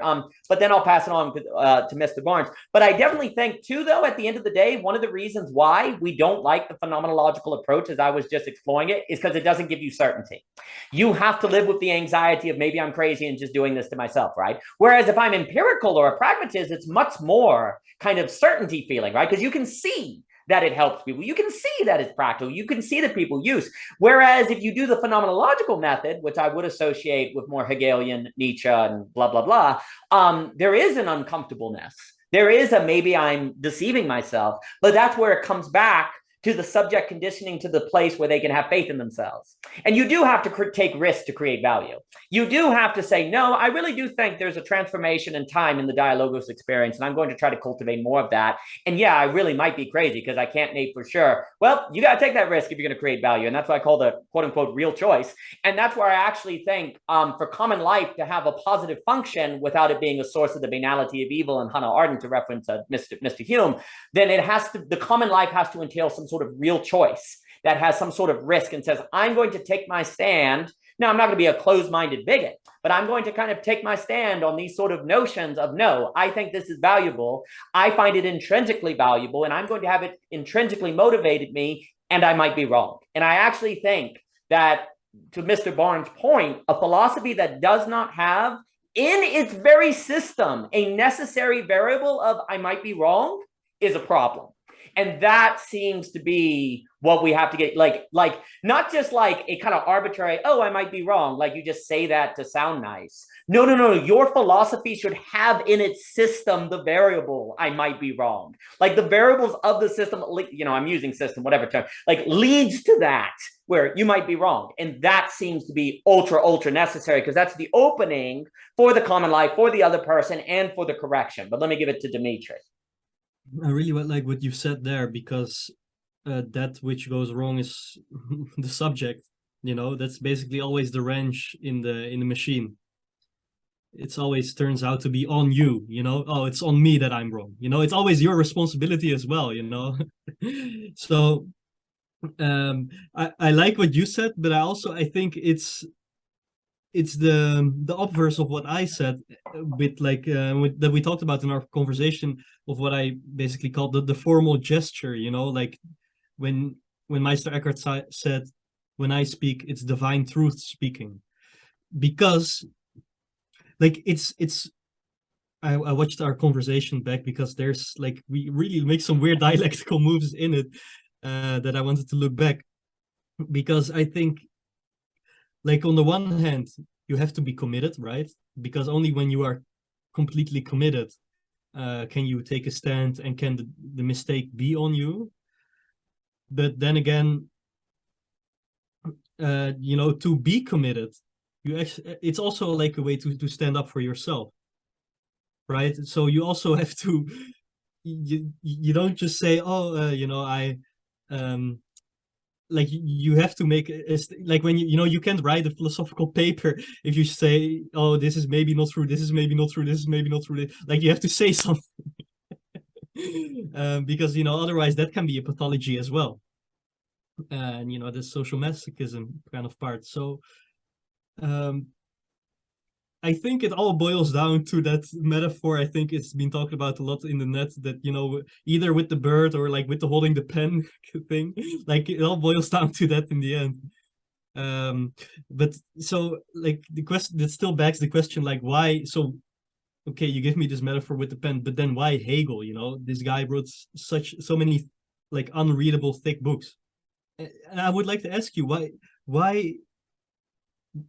But then I'll pass it on to Mr. Barnes. But I definitely think too, though, at the end of the day, one of the reasons why we don't like the phenomenological approach, as I was just exploring it, is because it doesn't give you certainty. You have to live with the anxiety of maybe I'm crazy and just doing this to myself, right? Whereas if I'm empirical or a pragmatist, it's much more kind of certainty feeling, right? Because you can see that it helps people. You can see that it's practical. You can see that people use. Whereas if you do the phenomenological method, which I would associate with more Hegelian, Nietzsche, and blah, blah, blah, there is an uncomfortableness. There is maybe I'm deceiving myself, but that's where it comes back to the subject conditioning to the place where they can have faith in themselves. And you do have to take risks to create value. You do have to say, no, I really do think there's a transformation in time in the dialogos experience, and I'm going to try to cultivate more of that. And yeah, I really might be crazy because I can't name for sure. Well, you got to take that risk if you're going to create value. And that's what I call the quote unquote real choice. And that's where I actually think for common life to have a positive function without it being a source of the banality of evil and Hannah Arendt, to reference Mr. Hume, then it has to, the common life has to entail some sort of real choice that has some sort of risk and says, I'm going to take my stand. Now, I'm not going to be a closed-minded bigot, but I'm going to kind of take my stand on these sort of notions of, no, I think this is valuable. I find it intrinsically valuable, and I'm going to have it intrinsically motivated me, and I might be wrong. And I actually think that, to Mr. Barnes' point, a philosophy that does not have in its very system a necessary variable of I might be wrong is a problem. And that seems to be what we have to get, like not just like a kind of arbitrary, oh, I might be wrong, like you just say that to sound nice. No. Your philosophy should have in its system the variable, I might be wrong. Like the variables of the system, you know, I'm using system, whatever term, like leads to that where you might be wrong. And that seems to be ultra necessary because that's the opening for the common life, for the other person, and for the correction. But let me give it to Dimitri. I really like what you said there, because that which goes wrong is the subject. You know, that's basically always the wrench in the machine. It's always turns out to be on you. You know, oh, it's on me that I'm wrong. You know, it's always your responsibility as well. You know, so I like what you said, but I think it's the obverse of what I said, with like that we talked about in our conversation, of what I basically called the formal gesture. You know, like when Meister Eckhart said, when I speak, it's divine truth speaking, because like I watched our conversation back because there's like, we really make some weird dialectical moves in it that I wanted to look back, because I think, like, on the one hand, you have to be committed, right? Because only when you are completely committed can you take a stand, and can the mistake be on you. But then again, you know, to be committed, it's also like a way to stand up for yourself, right? So you also have to, you don't just say, oh, you know, like you have to make like when you know, you can't write a philosophical paper if you say, oh, this is maybe not true, this is maybe not true, this is maybe not true. Like you have to say something. Because, you know, otherwise that can be a pathology as well. And, you know, the social masochism kind of part. So I think it all boils down to that metaphor. I think it's been talked about a lot in the net, that, you know, either with the bird or like with the holding the pen thing, like it all boils down to that in the end. But so like the question that still begs the question, like, why? So, okay, you give me this metaphor with the pen, but then why Hegel? You know, this guy wrote so many like unreadable thick books. And I would like to ask you, why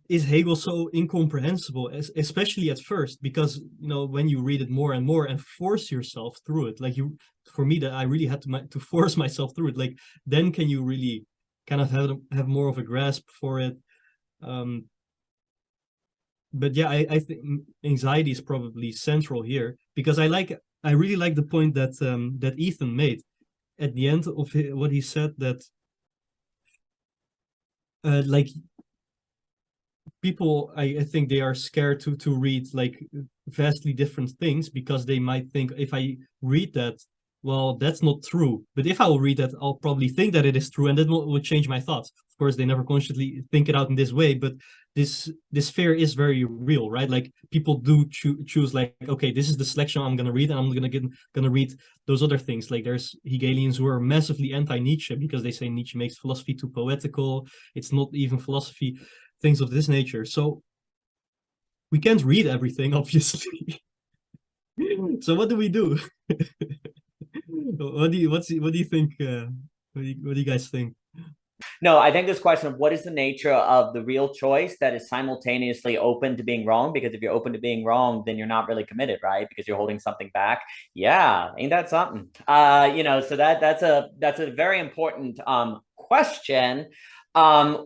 is Hegel so incomprehensible, especially at first? Because, you know, when you read it more and more and force yourself through it, like for me, that I really had to force myself through it, like then can you really kind of have more of a grasp for it. But yeah, I think anxiety is probably central here, because I really like the point that that Ethan made at the end of what he said, that like people, I think they are scared to read like vastly different things, because they might think, if I read that, well, that's not true. But if I will read that, I'll probably think that it is true, and that will change my thoughts. Of course, they never consciously think it out in this way, but this fear is very real, right? Like people do choose like, okay, this is the selection I'm going to read, and I'm going to read those other things. Like there's Hegelians who are massively anti-Nietzsche, because they say Nietzsche makes philosophy too poetical. It's not even philosophy, things of this nature. So we can't read everything, obviously. So what do we do? What do you think? What do you guys think? No, I think this question of what is the nature of the real choice that is simultaneously open to being wrong? Because if you're open to being wrong, then you're not really committed, right? Because you're holding something back. Yeah, ain't that something? So that's a very important question.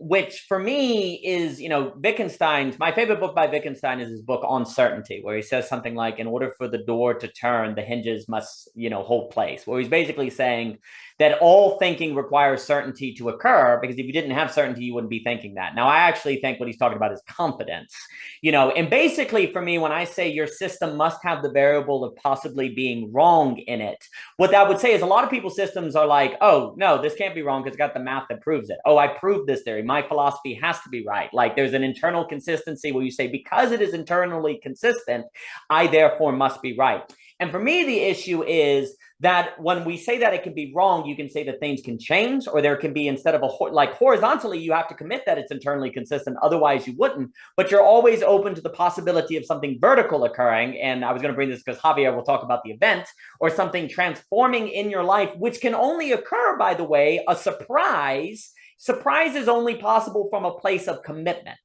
Which for me is, Wittgenstein's, my favorite book by Wittgenstein is his book On Certainty, where he says something like, in order for the door to turn, the hinges must, hold place, where he's basically saying that all thinking requires certainty to occur, because if you didn't have certainty, you wouldn't be thinking that. Now, I actually think what he's talking about is confidence, and basically for me, when I say your system must have the variable of possibly being wrong in it, what that would say is a lot of people's systems are like, oh, no, this can't be wrong because it's got the math that proves it. Oh, I proved this theory. My philosophy has to be right. Like there's an internal consistency where you say, because it is internally consistent, I therefore must be right. And for me, the issue is that when we say that it can be wrong, you can say that things can change, or there can be, instead of like horizontally, you have to commit that it's internally consistent. Otherwise you wouldn't, but you're always open to the possibility of something vertical occurring. And I was going to bring this because Javier will talk about the event, or something transforming in your life, which can only occur, by the way, a surprise. Surprise is only possible from a place of commitment.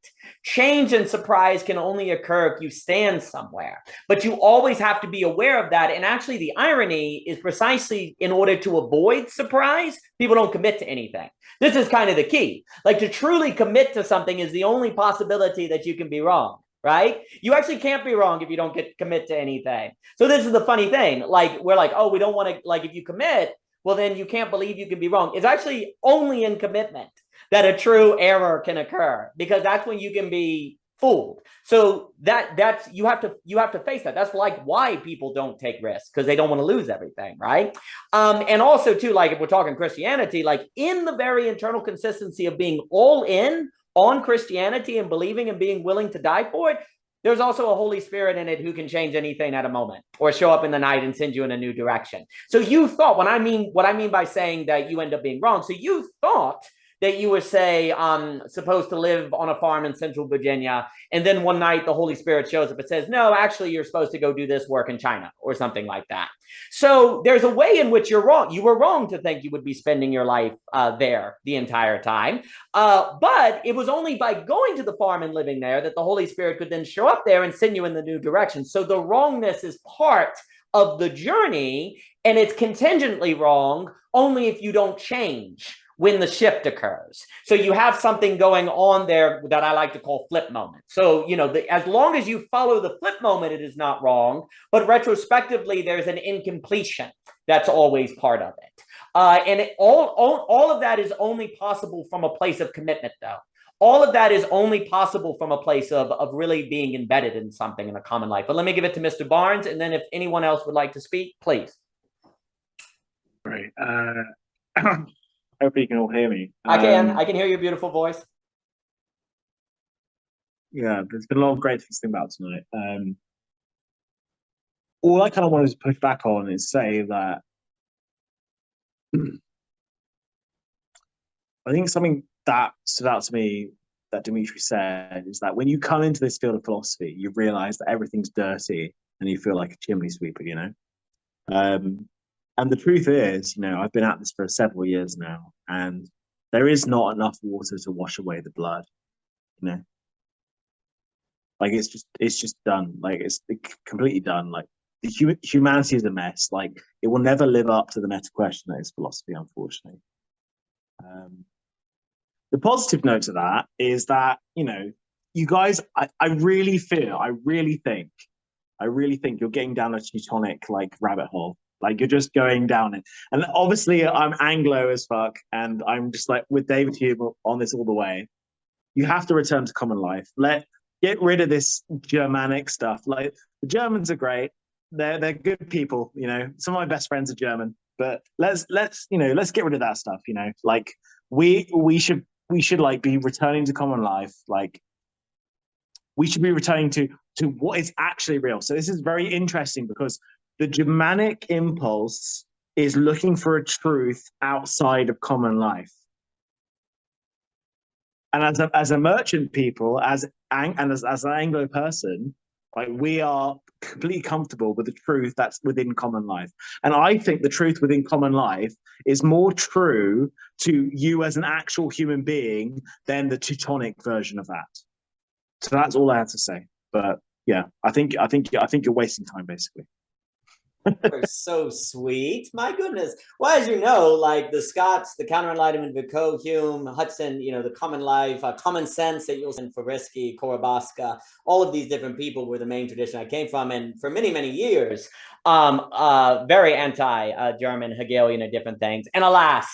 Change and surprise can only occur if you stand somewhere, but you always have to be aware of that. And actually the irony is precisely in order to avoid surprise, people don't commit to anything. This is kind of the key. Like to truly commit to something is the only possibility that you can be wrong. Right? You actually can't be wrong if you don't commit to anything. So this is the funny thing. Like we're like, oh, we don't want to, like if you commit, well, then you can't believe you can be wrong. It's actually only in commitment that a true error can occur, because that's when you can be fooled. So that's you have to face that. That's like why people don't take risks, because they don't want to lose everything, right? And also too, like if we're talking Christianity, like in the very internal consistency of being all in on Christianity and believing and being willing to die for it, there's also a Holy Spirit in it who can change anything at a moment, or show up in the night and send you in a new direction. So you thought, what I mean by saying that you end up being wrong, so you thought that you were, say, supposed to live on a farm in Central Virginia, and then one night the Holy Spirit shows up and says, no, actually, you're supposed to go do this work in China, or something like that. So there's a way in which you're wrong. You were wrong to think you would be spending your life there the entire time. But it was only by going to the farm and living there that the Holy Spirit could then show up there and send you in the new direction. So the wrongness is part of the journey, and it's contingently wrong only if you don't change when the shift occurs. So you have something going on there that I like to call flip moment. So, as long as you follow the flip moment, it is not wrong, but retrospectively, there's an incompletion that's always part of it. And all of that is only possible from a place of commitment, though. All of that is only possible from a place of really being embedded in something in a common life. But let me give it to Mr. Barnes, and then if anyone else would like to speak, please. Great. Hope you can all hear me. I can hear your beautiful voice. Yeah, there's been a lot of great things to think about tonight. All I kind of wanted to push back on is say that I think something that stood out to me that Dimitri said is that when you come into this field of philosophy, you realize that everything's dirty and you feel like a chimney sweeper, And the truth is, I've been at this for several years now, and there is not enough water to wash away the blood, Like it's just done. Like it's completely done. Like humanity is a mess. Like it will never live up to the meta question that is philosophy, unfortunately. The positive note to that is that, you guys, I really think you're getting down a Teutonic rabbit hole. Like you're just going down it. And obviously I'm Anglo as fuck, and I'm just like with David Hume on this all the way. You have to return to common life. Get rid of this Germanic stuff. Like the Germans are great. They're good people, Some of my best friends are German, but let's get rid of that stuff, Like we should be returning to common life. Like we should be returning to what is actually real. So this is very interesting because the Germanic impulse is looking for a truth outside of common life. And as a merchant people, as an Anglo person, Like we are completely comfortable with the truth that's within common life. And I think the truth within common life is more true to you as an actual human being than the Teutonic version of that. So that's all I have to say. But yeah, I think you're wasting time basically. You're so sweet. My goodness. Well, as you know, like the Scots, the Counter-Enlightenment, Vico, Hume, Hudson, you know, the common life, common sense that you'll see for Risky, Korobaska, all of these different people were the main tradition I came from. And for many, many years, very anti-German, Hegelian, and different things. And alas,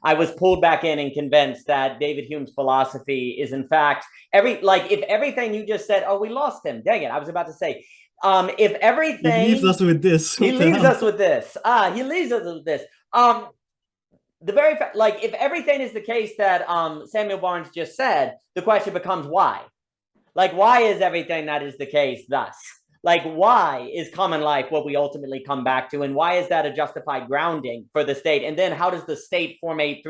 I was pulled back in and convinced that David Hume's philosophy is in fact, if everything you just said, oh, we lost him. Dang it. I was about to say, if everything he leaves us with this. He leaves us with this. He leaves us with this. The very fact, like, if everything is the case that Samuel Barnes just said, the question becomes why? Like, why is everything that is the case thus? Like, why is common life what we ultimately come back to? And why is that a justified grounding for the state? And then how does the state formulate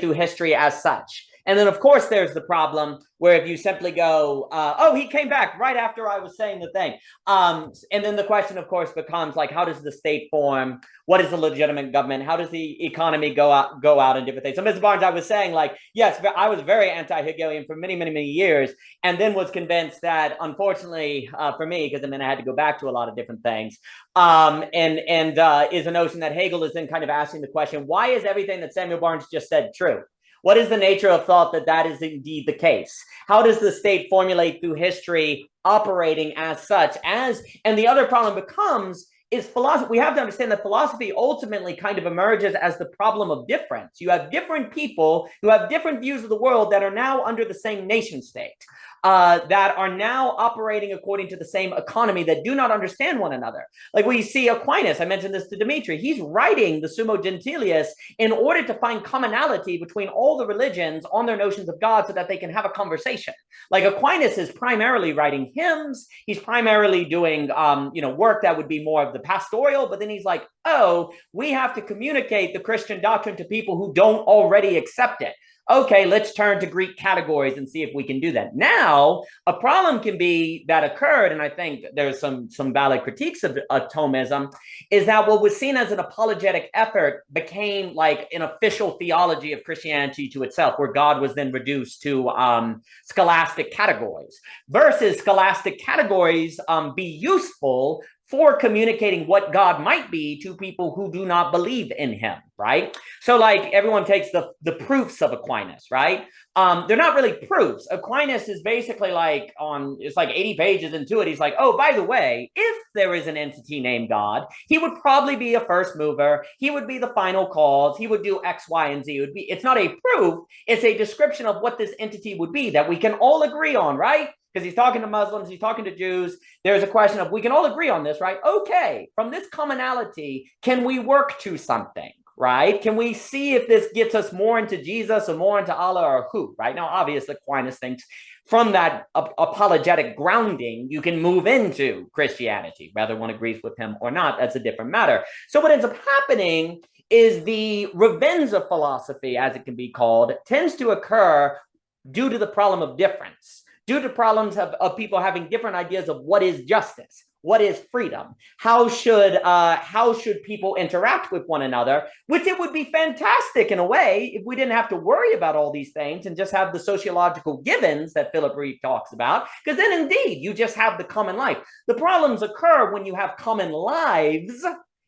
through history as such? And then, of course, there's the problem where if you simply go, oh, he came back right after I was saying the thing. And then the question, of course, becomes like, how does the state form? What is the legitimate government? How does the economy go out and different things? So, Mr. Barnes, I was saying, like, yes, I was very anti-Hegelian for many, many, many years, and then was convinced that, unfortunately, for me, because I had to go back to a lot of different things, is a notion that Hegel is then kind of asking the question, why is everything that Samuel Barnes just said true? What is the nature of thought that is indeed the case? How does the state formulate through history operating as such? And the other problem becomes is philosophy. We have to understand that philosophy ultimately kind of emerges as the problem of difference. You have different people who have different views of the world that are now under the same nation state, that are now operating according to the same economy, that do not understand one another. Like we see Aquinas, I mentioned this to Dimitri, he's writing the Summa Gentilius in order to find commonality between all the religions on their notions of God so that they can have a conversation. Like Aquinas is primarily writing hymns, he's primarily doing work that would be more of the pastoral, but then he's like, oh, we have to communicate the Christian doctrine to people who don't already accept it. Okay, let's turn to Greek categories and see if we can do that. Now, a problem can be that occurred, and I think there's some valid critiques of Thomism, is that what was seen as an apologetic effort became like an official theology of Christianity to itself, where God was then reduced to scholastic categories, versus scholastic categories be useful for communicating what God might be to people who do not believe in him, right? So like everyone takes the proofs of Aquinas, right? They're not really proofs. Aquinas is basically like it's like 80 pages into it. He's like, oh, by the way, if there is an entity named God, he would probably be a first mover. He would be the final cause. He would do X, Y, and Z. It's not a proof. It's a description of what this entity would be that we can all agree on, right? Because he's talking to Muslims, he's talking to Jews. There's a question of, we can all agree on this, right? Okay, from this commonality, can we work to something, right? Can we see if this gets us more into Jesus or more into Allah or who, right? Now, obviously, Aquinas thinks from that apologetic grounding, you can move into Christianity, whether one agrees with him or not, that's a different matter. So what ends up happening is the revenza philosophy, as it can be called, tends to occur due to the problem of difference, due to problems of people having different ideas of what is justice, what is freedom, how should people interact with one another, which it would be fantastic in a way if we didn't have to worry about all these things and just have the sociological givens that Philip Reeve talks about, because then indeed you just have the common life. The problems occur when you have common lives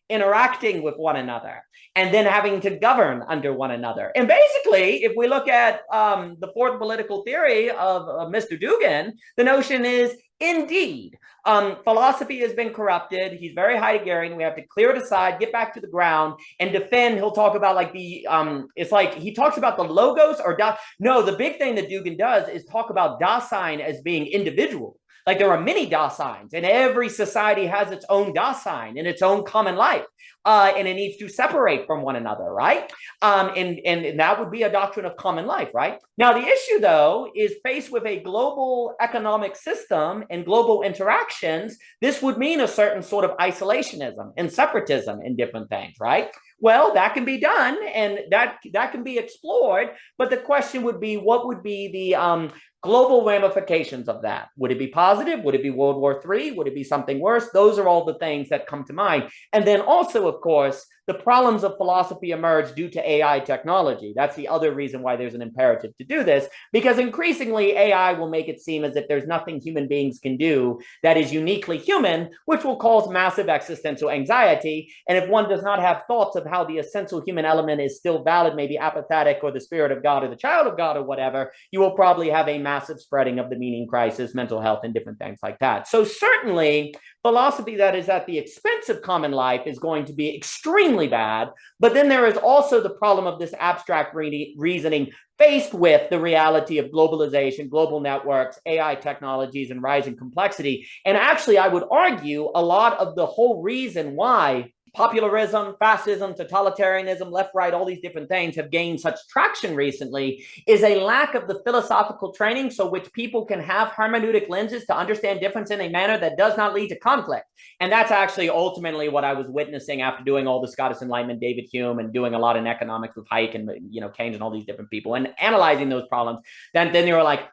interacting with one another and then having to govern under one another. And basically, if we look at the fourth political theory of Mr. Dugan, the notion is, indeed, philosophy has been corrupted. He's very Heideggerian. We have to clear it aside, get back to the ground, and defend. He'll talk about like it's like he talks about the logos or no, the big thing that Dugan does is talk about Dasein as being individual. Like there are many Daseins, and every society has its own Dasein and its own common life, and it needs to separate from one another, right? And that would be a doctrine of common life, right? Now, the issue, though, is faced with a global economic system and global interactions, this would mean a certain sort of isolationism and separatism in different things, right? Well, that can be done, and that can be explored, but the question would be, what would be the global ramifications of that. Would it be positive? Would it be World War III? Would it be something worse? Those are all the things that come to mind. And then also, of course, the problems of philosophy emerge due to AI technology. That's the other reason why there's an imperative to do this, because increasingly AI will make it seem as if there's nothing human beings can do that is uniquely human, which will cause massive existential anxiety. And if one does not have thoughts of how the essential human element is still valid, maybe apathetic or the spirit of God or the child of God or whatever, you will probably have a massive spreading of the meaning crisis, mental health, and different things like that. So certainly philosophy that is at the expense of common life is going to be extremely bad. But then there is also the problem of this abstract reasoning faced with the reality of globalization, global networks, AI technologies, and rising complexity. And actually, I would argue a lot of the whole reason why popularism, fascism, totalitarianism, left, right, all these different things have gained such traction recently is a lack of the philosophical training so which people can have hermeneutic lenses to understand difference in a manner that does not lead to conflict. And that's actually ultimately what I was witnessing after doing all the Scottish Enlightenment, David Hume, and doing a lot in economics with Hayek and Keynes and all these different people and analyzing those problems. Then they were like,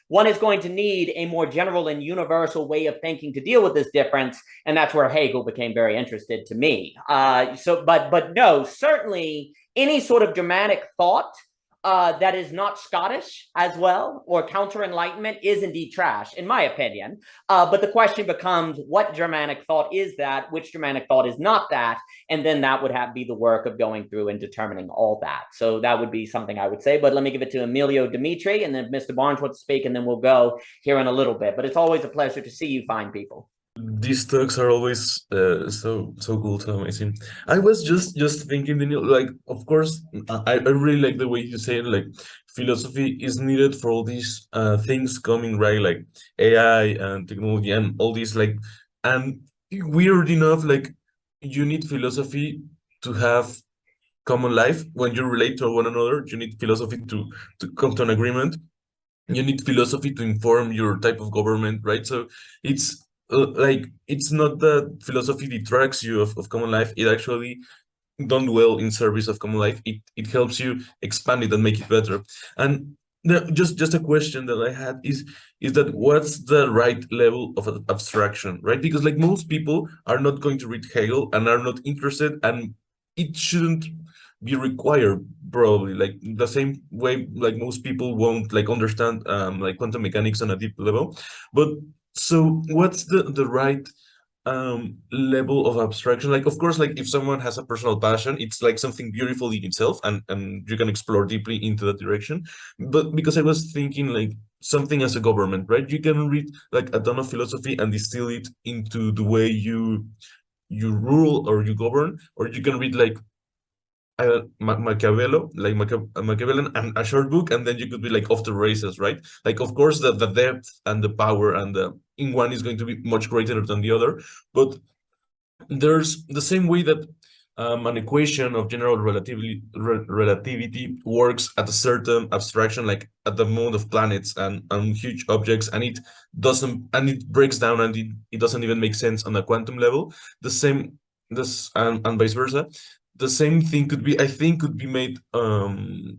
one is going to need a more general and universal way of thinking to deal with this difference. And that's where Hegel became very interested to me. But no, certainly any sort of Germanic thought that is not Scottish as well, or counter-enlightenment, is indeed trash, in my opinion. But the question becomes, what Germanic thought is that? Which Germanic thought is not that? And then that would be the work of going through and determining all that. So that would be something I would say. But let me give it to Emilio Dimitri, and then Mr. Barnes wants to speak, and then we'll go here in a little bit. But it's always a pleasure to see you fine people. These talks are always so cool, so amazing. I was just thinking, Daniel, like, of course, I really like the way you say it, like philosophy is needed for all these things coming, right? Like AI and technology and all these, like, and weird enough, like you need philosophy to have common life. When you relate to one another, you need philosophy to come to an agreement. You need philosophy to inform your type of government, right? So it's like, it's not that philosophy detracts you of common life. It actually done well in service of common life. It helps you expand it and make it better. And just a question that I had is that what's the right level of abstraction, right? Because like most people are not going to read Hegel and are not interested, and it shouldn't be required, probably, like the same way like most people won't like understand like quantum mechanics on a deep level. But so what's the right level of abstraction? Like, of course, like if someone has a personal passion, it's like something beautiful in itself, and you can explore deeply into that direction. But because I was thinking like something as a government, right? You can read like a ton of philosophy and distill it into the way you rule or you govern, or you can read like Machiavellian and a short book, and then you could be like off the races, right? Like, of course, the depth and the power and the in one is going to be much greater than the other, but there's the same way that an equation of general relativity works at a certain abstraction, like at the amount of planets and huge objects, and it breaks down, and it doesn't even make sense on a quantum level. The same and vice versa. The same thing could be made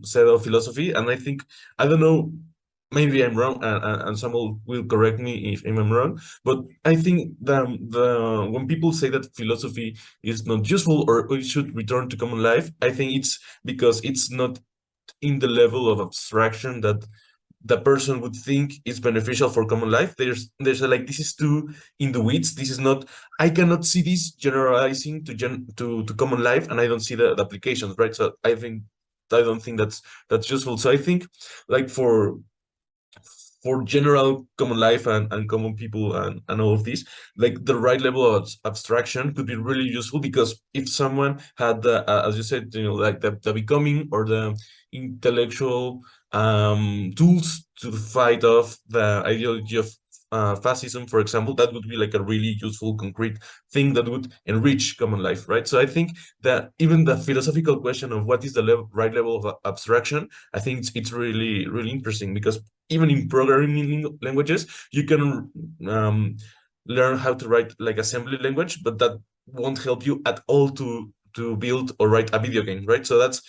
said of philosophy. And I think, I don't know, maybe I'm wrong, and someone will correct me if I'm wrong, but I think that when people say that philosophy is not useful or it should return to common life, I think it's because it's not in the level of abstraction that the person would think is beneficial for common life. There's like, this is too in the weeds. This is not, I cannot see this generalizing to common life, and I don't see the applications, right? So I don't think that's useful. So I think like for general common life and common people and all of this, like the right level of abstraction could be really useful, because if someone had the as you said, like the becoming or the intellectual tools to fight off the ideology of fascism, for example, that would be like a really useful, concrete thing that would enrich common life, right? So I think that even the philosophical question of what is the right level of abstraction, I think it's really, really interesting, because even in programming languages, you can learn how to write like assembly language, but that won't help you at all to build or write a video game, right? So that's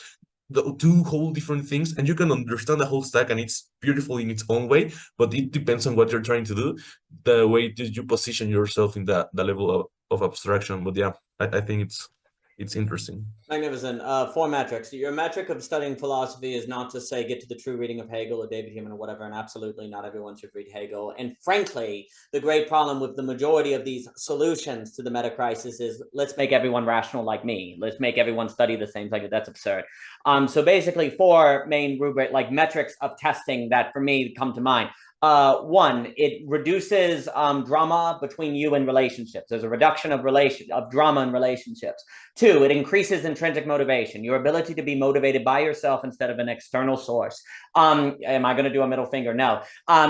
the two whole different things, and you can understand the whole stack, and it's beautiful in its own way, but it depends on what you're trying to do, the way that you position yourself in the level of abstraction. But yeah, I think it's interesting. Magnificent. Four metrics. Your metric of studying philosophy is not to say get to the true reading of Hegel or David Hume or whatever, and absolutely not everyone should read Hegel. And frankly, the great problem with the majority of these solutions to the meta crisis is let's make everyone rational like me. Let's make everyone study the same thing. That's absurd. So basically, four main rubric like metrics of testing that for me come to mind. One, it reduces drama between you and relationships. There's a reduction of drama in relationships. Two, it increases intrinsic motivation, your ability to be motivated by yourself instead of an external source. Am I going to do a middle finger? No.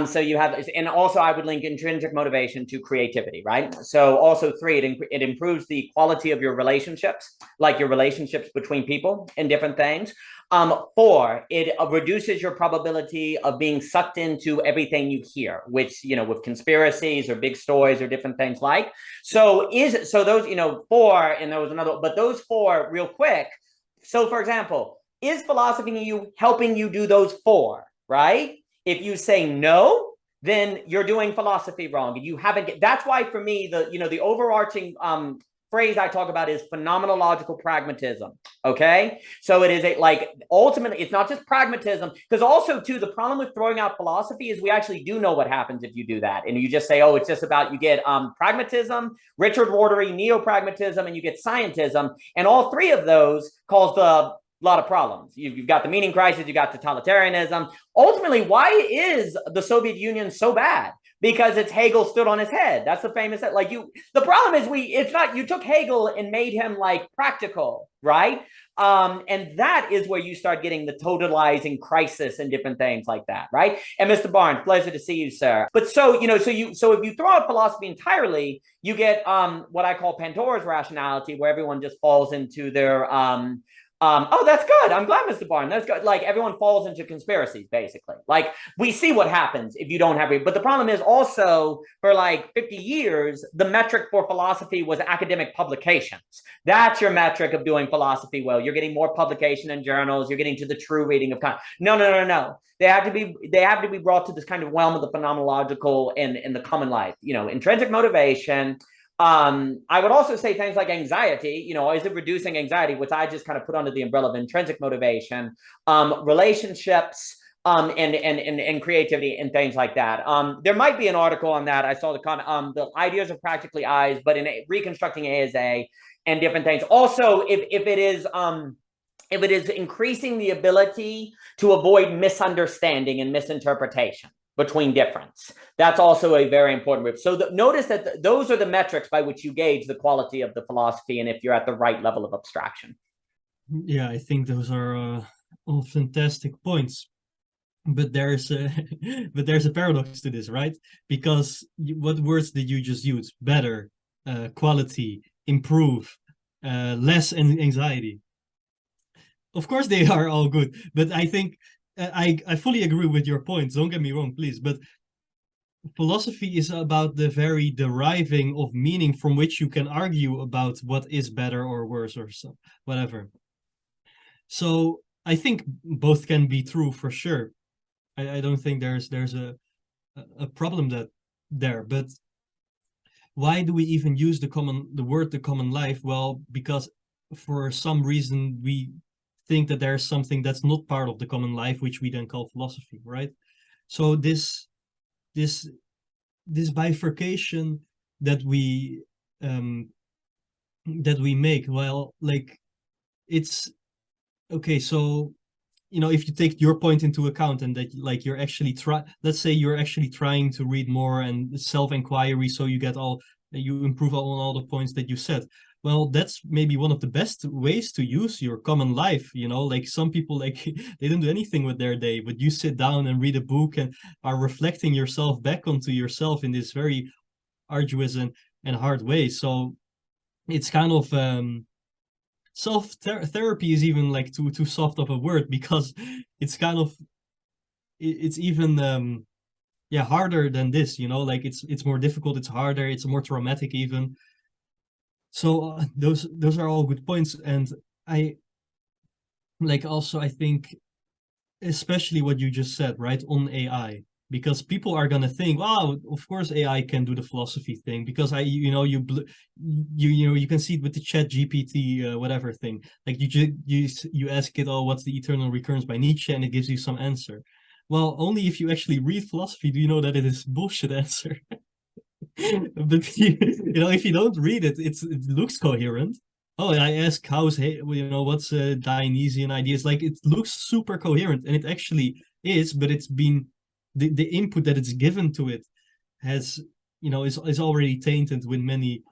So you have, and also I would link intrinsic motivation to creativity, right? So also three, it improves the quality of your relationships, like your relationships between people and different things. Four, it reduces your probability of being sucked into everything you hear, which, with conspiracies or big stories or different things like. So those, four, and there was another, but those four real quick. So for example, is philosophy helping you do those four, right? If you say no, then you're doing philosophy wrong and you haven't, that's why for me, the overarching, phrase I talk about is phenomenological pragmatism. Okay. So it is ultimately, it's not just pragmatism, because also too, the problem with throwing out philosophy is we actually do know what happens if you do that. And you just say, oh, it's just about, you get pragmatism, Richard Rorty, neo-pragmatism, and you get scientism. And all three of those cause a lot of problems. You've got the meaning crisis, you got totalitarianism. Ultimately, why is the Soviet Union so bad? Because it's Hegel stood on his head. That's the famous, the problem is you took Hegel and made him practical, right? And that is where you start getting the totalizing crisis and different things like that, right? And Mr. Barnes, pleasure to see you, sir. But so if you throw out philosophy entirely, you get what I call Pandora's rationality, where everyone just falls into their oh, that's good. I'm glad, Mr. Barnes. That's good. Everyone falls into conspiracies, basically. We see what happens if you don't have it. But the problem is also for 50 years, the metric for philosophy was academic publications. That's your metric of doing philosophy well. You're getting more publication in journals. You're getting to the true reading of content. No. They have to be brought to this kind of realm of the phenomenological and the common life. Intrinsic motivation. I would also say things like anxiety, is it reducing anxiety, which I just kind of put under the umbrella of intrinsic motivation, relationships, and creativity and things like that. There might be an article on that. I saw the ideas of practically eyes, but in reconstructing ASA and different things. Also, if it is increasing the ability to avoid misunderstanding and misinterpretation between difference. That's also a very important group. So notice that those are the metrics by which you gauge the quality of the philosophy and if you're at the right level of abstraction. Yeah, I think those are all fantastic points. But there's a paradox to this, right? Because what words did you just use? Better, quality, improve, less anxiety. Of course, they are all good, but I think I fully agree with your points. Don't get me wrong, please. But philosophy is about the very deriving of meaning from which you can argue about what is better or worse or so, whatever. So I think both can be true for sure. I don't think there's a problem there. But why do we even use the common life? Well, because for some reason we think that there's something that's not part of the common life, which we then call philosophy, right? So this bifurcation that we make, well, it's okay. So if you take your point into account and that you're actually let's say you're actually trying to read more and self-inquiry, so you improve on all the points that you said. Well, that's maybe one of the best ways to use your common life. Some people they don't do anything with their day, but you sit down and read a book and are reflecting yourself back onto yourself in this very arduous and hard way. So it's kind of self-therapy is even too soft of a word, because it's kind of it's even harder than this. It's more difficult, it's harder, it's more traumatic even. So those are all good points, and I like also I think, especially what you just said, right, on AI, because people are gonna think, wow, of course AI can do the philosophy thing, because you can see it with the Chat GPT whatever thing. Like you ask it, oh, what's the eternal recurrence by Nietzsche, and it gives you some answer. Well, only if you actually read philosophy do you know that it is bullshit answer. But if you don't read it, it looks coherent. Oh, I ask what's a Dionysian ideas? Like it looks super coherent, and it actually is, but it's been the input that it's given to it has is already tainted with many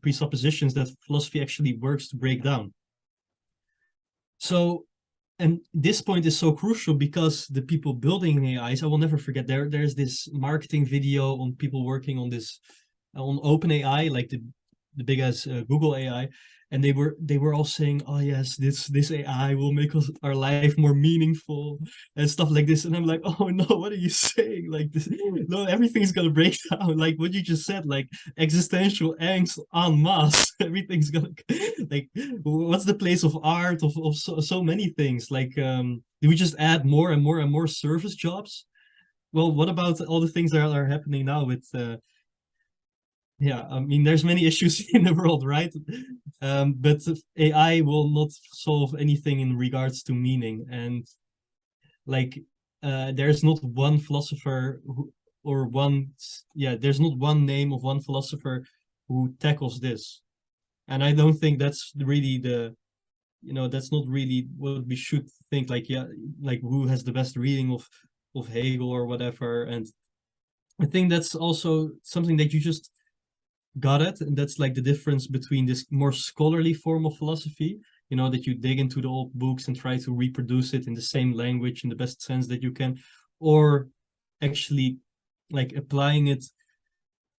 presuppositions that philosophy actually works to break down. So, and this point is so crucial because the people building AIs, I will never forget, there's this marketing video on people working on this on OpenAI, like the big as Google AI, and they were all saying, oh yes, this AI will make our life more meaningful and stuff like this. And I'm like, oh no, what are you saying? Like this, no, everything's gonna break down. Like what you just said, like existential angst en masse. Everything's gonna like, what's the place of art, of so many things? Like do we just add more and more and more service jobs? Well, what about all the things that are happening now with yeah, I mean, there's many issues in the world, right? But AI will not solve anything in regards to meaning. And like, there's not one philosopher there's not one name of one philosopher who tackles this. And I don't think that's really that's not really what we should think. Like, yeah, like who has the best reading of Hegel or whatever. And I think that's also something that you just got it, and that's like the difference between this more scholarly form of philosophy, that you dig into the old books and try to reproduce it in the same language in the best sense that you can, or actually like applying it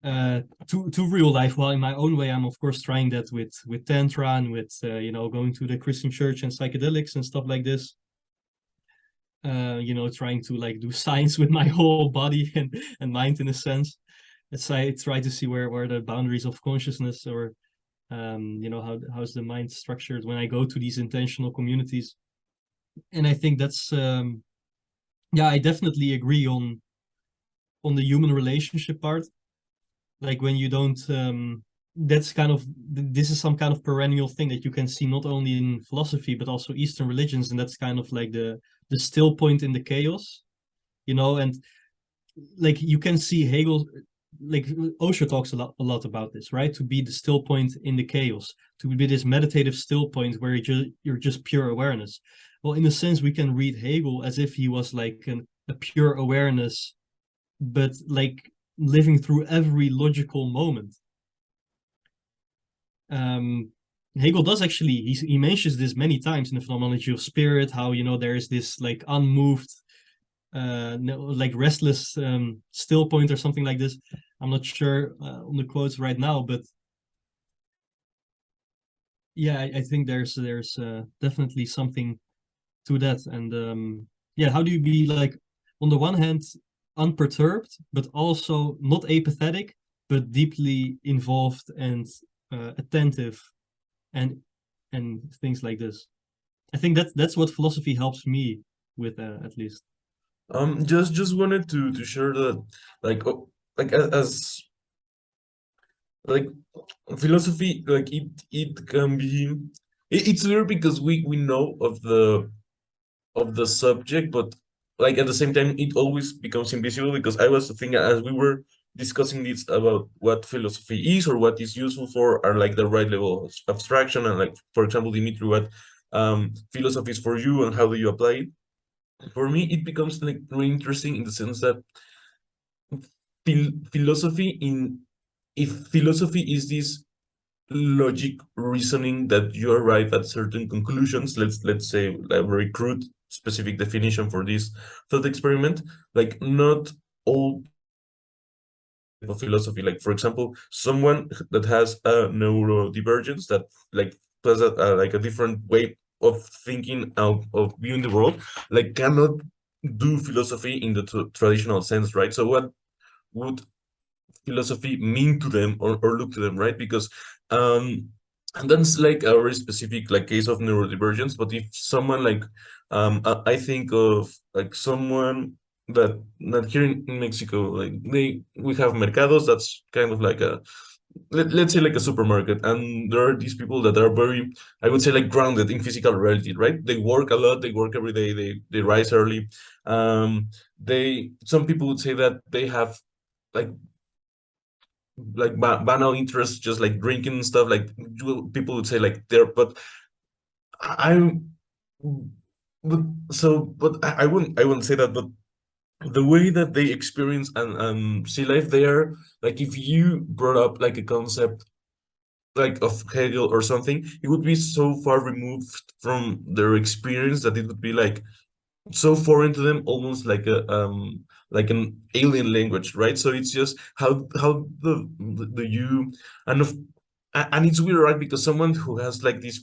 to real life. Well, in my own way, I'm of course trying that with tantra and with going to the Christian church and psychedelics and stuff like this. Trying to like do science with my whole body and mind in a sense. I try to see where the boundaries of consciousness, or how's the mind structured when I go to these intentional communities. And I think that's I definitely agree on the human relationship part. Like when you don't this is some kind of perennial thing that you can see not only in philosophy but also Eastern religions, and that's kind of like the still point in the chaos, and like you can see Hegel, like Osho talks a lot about this, right? To be the still point in the chaos, to be this meditative still point where you're just pure awareness. Well, in a sense, we can read Hegel as if he was like a pure awareness, but like living through every logical moment. Hegel does actually, he mentions this many times in the Phenomenology of Spirit, how there is this like unmoved like restless still point or something like this. I'm not sure on the quotes right now, but yeah, I think there's definitely something to that. And how do you be like on the one hand unperturbed but also not apathetic but deeply involved and attentive and things like this? I think that's what philosophy helps me with, at least. Just wanted to share that, like as like philosophy, like it can be, it's weird because we know of the subject, but like at the same time it always becomes invisible, because I was thinking as we were discussing this about what philosophy is or what is useful for, are like the right level of abstraction, and like for example, Dimitri, what philosophy is for you and how do you apply it. For me, it becomes like really interesting in the sense that philosophy if philosophy is this logic reasoning that you arrive at certain conclusions, let's say a very crude specific definition for this thought experiment, like not all of philosophy, like for example, someone that has a neurodivergence, that like has like a different way of thinking, of viewing the world, like cannot do philosophy in the traditional sense, right? So what would philosophy mean to them, or look to them, right? Because and that's like a very specific like case of neurodivergence. But if someone like I think of like someone that here in Mexico, like we have mercados, that's kind of like a let's say like a supermarket, and there are these people that are very, I would say, like grounded in physical reality, right? They work a lot, they work every day, they rise early. Some people would say that they have like banal interests, just like drinking and stuff. Like people would say like they're, but I, but I wouldn't say that, but the way that they experience and see life, they are like, if you brought up like a concept like of Hegel or something, it would be so far removed from their experience that it would be like so foreign to them, almost like an alien language, right? So it's just how the you and of and it's weird, right? Because someone who has like this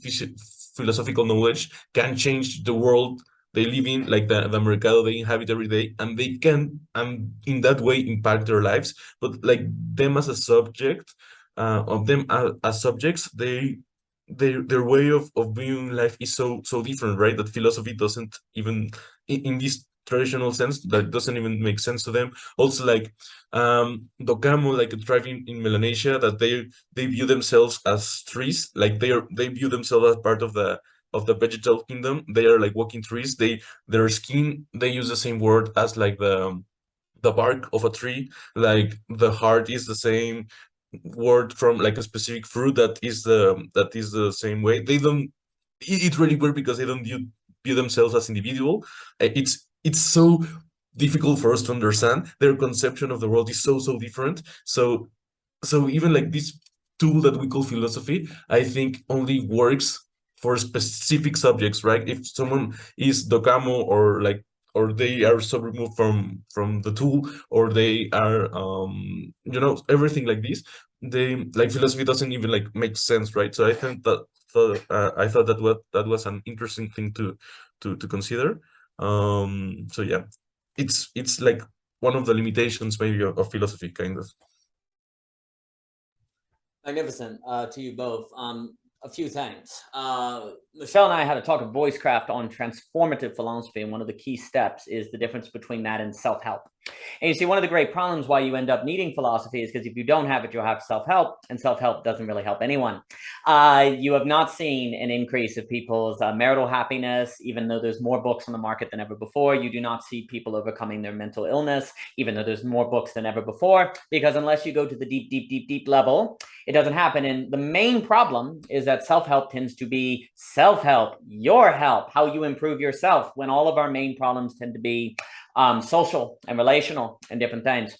philosophical knowledge can change the world they live in, like the mercado they inhabit every day, and they can in that way impact their lives. But like them as a subject, of them as subjects, their way of viewing life is so different, right? That philosophy doesn't even in this traditional sense, that doesn't even make sense to them. Also, like Docamo, like a tribe in Melanesia, that they view themselves as trees, like they view themselves as part of the vegetal kingdom. They are like walking trees. Their skin, they use the same word as like the bark of a tree. Like the heart is the same word from like a specific fruit that is the same way. They don't. It's really weird because they don't view themselves as individual. It's so difficult for us to understand. Their conception of the world is so different. So even like this tool that we call philosophy, I think only works for specific subjects, right? If someone is Docamo, or like, or they are so removed from the tool, or they are everything like this, they like philosophy doesn't even like make sense, right? So I think that I thought that was an interesting thing to consider. So yeah, it's like one of the limitations maybe of philosophy, kind of. Magnificent to you both. A few things. Michelle and I had a talk of voicecraft on transformative philosophy, and one of the key steps is the difference between that and self-help. And you see, one of the great problems why you end up needing philosophy is because if you don't have it, you'll have self-help, and self-help doesn't really help anyone. You have not seen an increase of people's marital happiness, even though there's more books on the market than ever before. You do not see people overcoming their mental illness, even though there's more books than ever before, because unless you go to the deep level, it doesn't happen. And the main problem is that self-help tends to be self-help, your help, how you improve yourself, when all of our main problems tend to be social and relational and different things.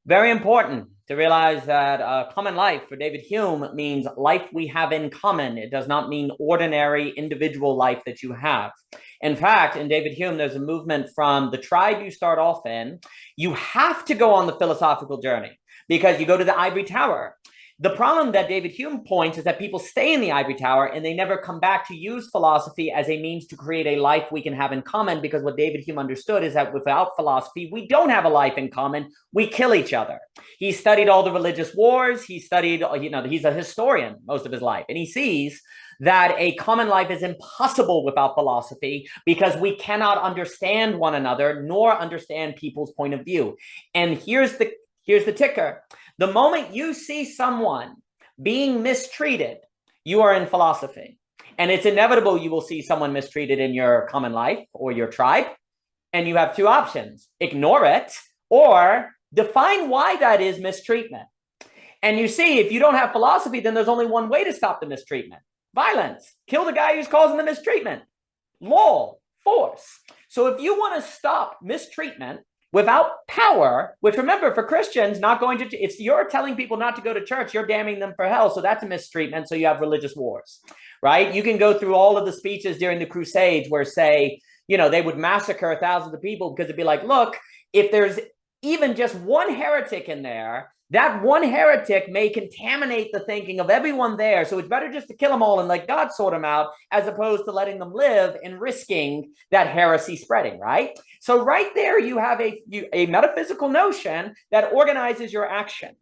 Very important to realize that common life for David Hume means life we have in common. It does not mean ordinary individual life that you have. In fact, in David Hume, there's a movement from the tribe you start off in. You have to go on the philosophical journey because you go to the ivory tower. The problem that David Hume points is that people stay in the ivory tower and they never come back to use philosophy as a means to create a life we can have in common, because what David Hume understood is that without philosophy, we don't have a life in common. We kill each other. He studied all the religious wars. He studied, he's a historian most of his life, and he sees that a common life is impossible without philosophy because we cannot understand one another nor understand people's point of view. And here's the ticker. The moment you see someone being mistreated, you are in philosophy. And it's inevitable you will see someone mistreated in your common life or your tribe. And you have two options: ignore it or define why that is mistreatment. And you see, if you don't have philosophy, then there's only one way to stop the mistreatment: violence. Kill the guy who's causing the mistreatment. Law, force. So if you want to stop mistreatment without power, which, remember, for Christians, if you're telling people not to go to church, you're damning them for hell. So that's a mistreatment. So you have religious wars, right? You can go through all of the speeches during the Crusades where, say, they would massacre thousands of people because it'd be like, look, if there's even just one heretic in there, that one heretic may contaminate the thinking of everyone there. So it's better just to kill them all and let God sort them out, as opposed to letting them live and risking that heresy spreading, right? So right there, you have a metaphysical notion that organizes your action.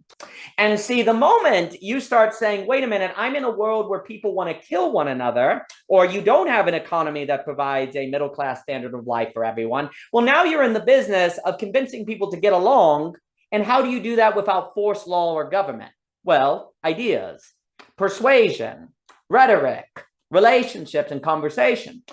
And see, the moment you start saying, wait a minute, I'm in a world where people want to kill one another, or you don't have an economy that provides a middle-class standard of life for everyone, well, now you're in the business of convincing people to get along. And how do you do that without force, law, or government? Well, ideas, persuasion, rhetoric, relationships, and conversation.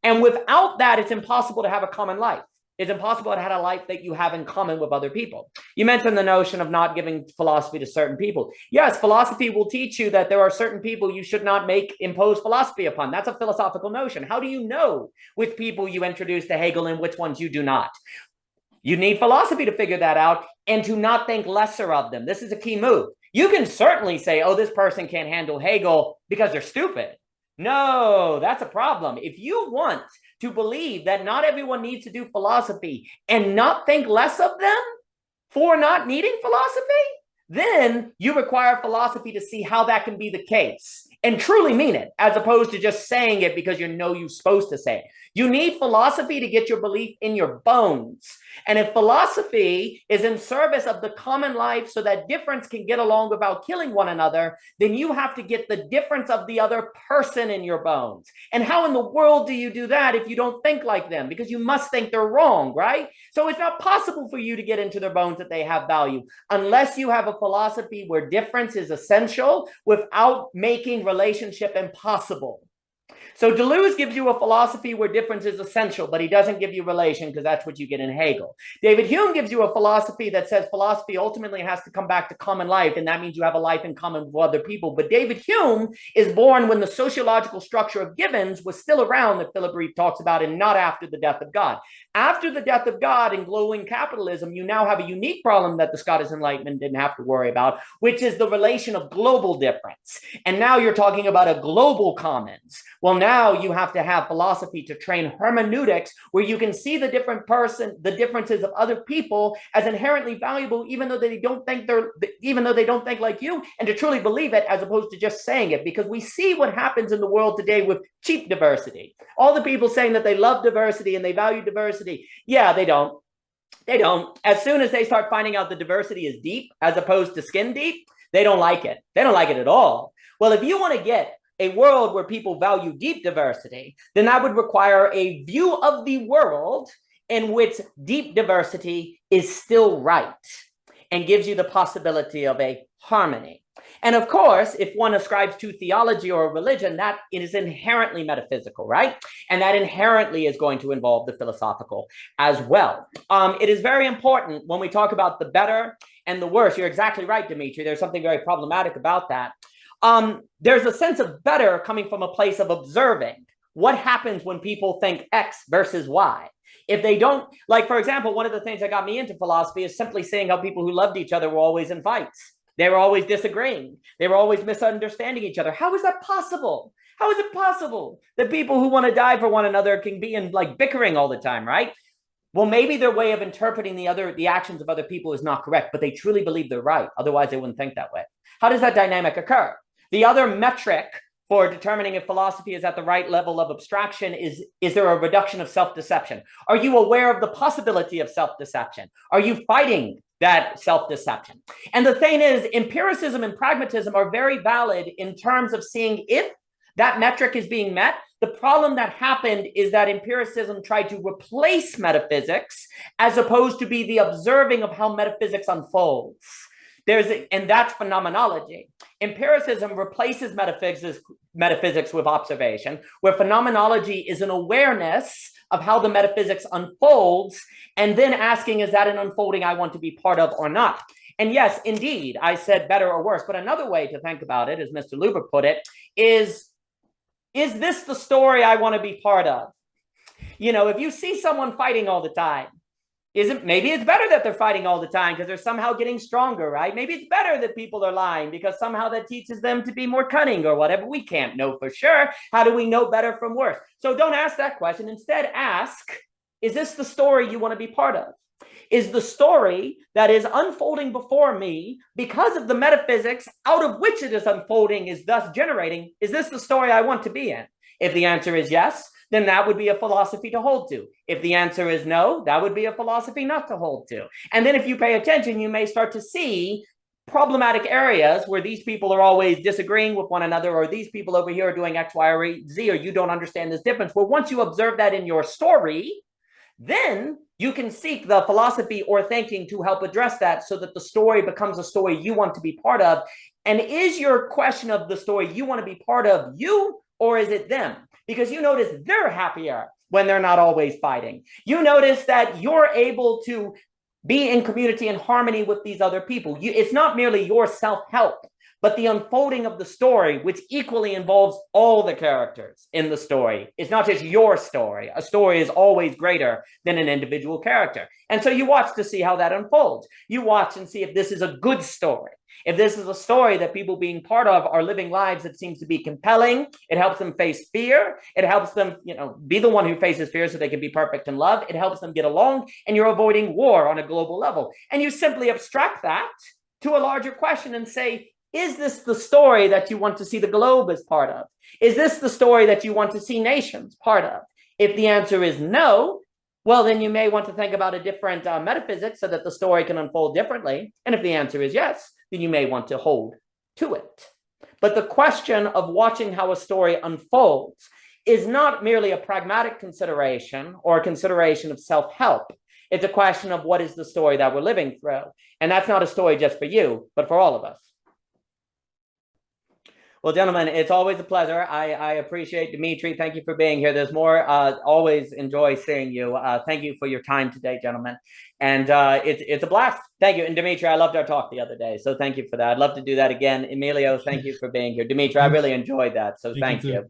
And without that, it's impossible to have a common life. It's impossible to have a life that you have in common with other people. You mentioned the notion of not giving philosophy to certain people. Yes, philosophy will teach you that there are certain people you should not impose philosophy upon. That's a philosophical notion. How do you know which people you introduce to Hegel and which ones you do not? You need philosophy to figure that out and to not think lesser of them. This is a key move. You can certainly say, oh, this person can't handle Hegel because they're stupid. No, that's a problem. If you want to believe that not everyone needs to do philosophy and not think less of them for not needing philosophy, then you require philosophy to see how that can be the case and truly mean it, as opposed to just saying it because you know you're supposed to say it. You need philosophy to get your belief in your bones. And if philosophy is in service of the common life so that difference can get along without killing one another, then you have to get the difference of the other person in your bones. And how in the world do you do that if you don't think like them? Because you must think they're wrong, right? So it's not possible for you to get into their bones that they have value unless you have a philosophy where difference is essential without making relationship impossible. So Deleuze gives you a philosophy where difference is essential, but he doesn't give you relation because that's what you get in Hegel. David Hume gives you a philosophy that says philosophy ultimately has to come back to common life, and that means you have a life in common with other people. But David Hume is born when the sociological structure of givens was still around that Philip Reeve talks about, and not after the death of God. After the death of God and glowing capitalism, you now have a unique problem that the Scottish Enlightenment didn't have to worry about, which is the relation of global difference. And now you're talking about a global commons. Well, now you have to have philosophy to train hermeneutics, where you can see the differences of other people as inherently valuable, even though they don't think like you, and to truly believe it as opposed to just saying it. Because we see what happens in the world today with cheap diversity. All the people saying that they love diversity and they value diversity. Yeah, they don't. They don't. As soon as they start finding out the diversity is deep as opposed to skin deep, they don't like it. They don't like it at all. Well, if you want to get a world where people value deep diversity, then that would require a view of the world in which deep diversity is still right and gives you the possibility of a harmony. And of course, if one ascribes to theology or religion, that it is inherently metaphysical, right? And that inherently is going to involve the philosophical as well. It is very important when we talk about the better and the worse. You're exactly right, Dimitri. There's something very problematic about that. There's a sense of better coming from a place of observing what happens when people think X versus Y. If they don't, like, for example, one of the things that got me into philosophy is simply seeing how people who loved each other were always in fights. They were always disagreeing. They were always misunderstanding each other. How is that possible? How is it possible that people who want to die for one another can be in like bickering all the time, right? Well, maybe their way of interpreting the actions of other people is not correct, but they truly believe they're right. Otherwise, they wouldn't think that way. How does that dynamic occur? The other metric for determining if philosophy is at the right level of abstraction is there a reduction of self-deception? Are you aware of the possibility of self-deception? Are you fighting that self-deception? And the thing is, empiricism and pragmatism are very valid in terms of seeing if that metric is being met. The problem that happened is that empiricism tried to replace metaphysics as opposed to be the observing of how metaphysics unfolds. And that's phenomenology. Empiricism replaces metaphysics with observation, where phenomenology is an awareness of how the metaphysics unfolds, and then asking, is that an unfolding I want to be part of or not? And yes, indeed, I said better or worse, but another way to think about it, as Mr. Luber put it, is this the story I want to be part of? You know, if you see someone fighting all the time, maybe it's better that they're fighting all the time because they're somehow getting stronger, right? Maybe it's better that people are lying because somehow that teaches them to be more cunning or whatever. We can't know for sure. How do we know better from worse? So don't ask that question. Instead, ask, is this the story you want to be part of? Is the story that is unfolding before me because of the metaphysics out of which it is unfolding is thus generating, is this the story I want to be in? If the answer is yes, then that would be a philosophy to hold to. If the answer is no, that would be a philosophy not to hold to. And then if you pay attention, you may start to see problematic areas where these people are always disagreeing with one another, or these people over here are doing X, Y, or Z, or you don't understand this difference. Well, once you observe that in your story, then you can seek the philosophy or thinking to help address that so that the story becomes a story you want to be part of. And is your question of the story you want to be part of you, or is it them? Because you notice they're happier when they're not always fighting. You notice that you're able to be in community and harmony with these other people. It's not merely your self-help, but the unfolding of the story, which equally involves all the characters in the story. It's not just your story. A story is always greater than an individual character. And so you watch to see how that unfolds. You watch and see if this is a good story. If this is a story that people being part of are living lives that seems to be compelling, it helps them face fear. It helps them, be the one who faces fear so they can be perfect in love. It helps them get along, and you're avoiding war on a global level. And you simply abstract that to a larger question and say, is this the story that you want to see the globe as part of? Is this the story that you want to see nations part of? If the answer is no, well, then you may want to think about a different metaphysics so that the story can unfold differently. And if the answer is yes, then you may want to hold to it. But the question of watching how a story unfolds is not merely a pragmatic consideration or a consideration of self-help. It's a question of what is the story that we're living through. And that's not a story just for you, but for all of us. Well, gentlemen, it's always a pleasure. I appreciate Dimitri. Thank you for being here. There's more. Always enjoy seeing you. Thank you for your time today, gentlemen. And it's a blast. Thank you. And Dimitri, I loved our talk the other day. So thank you for that. I'd love to do that again. Emilio, thank you for being here. Dimitri, I really enjoyed that. So thank you.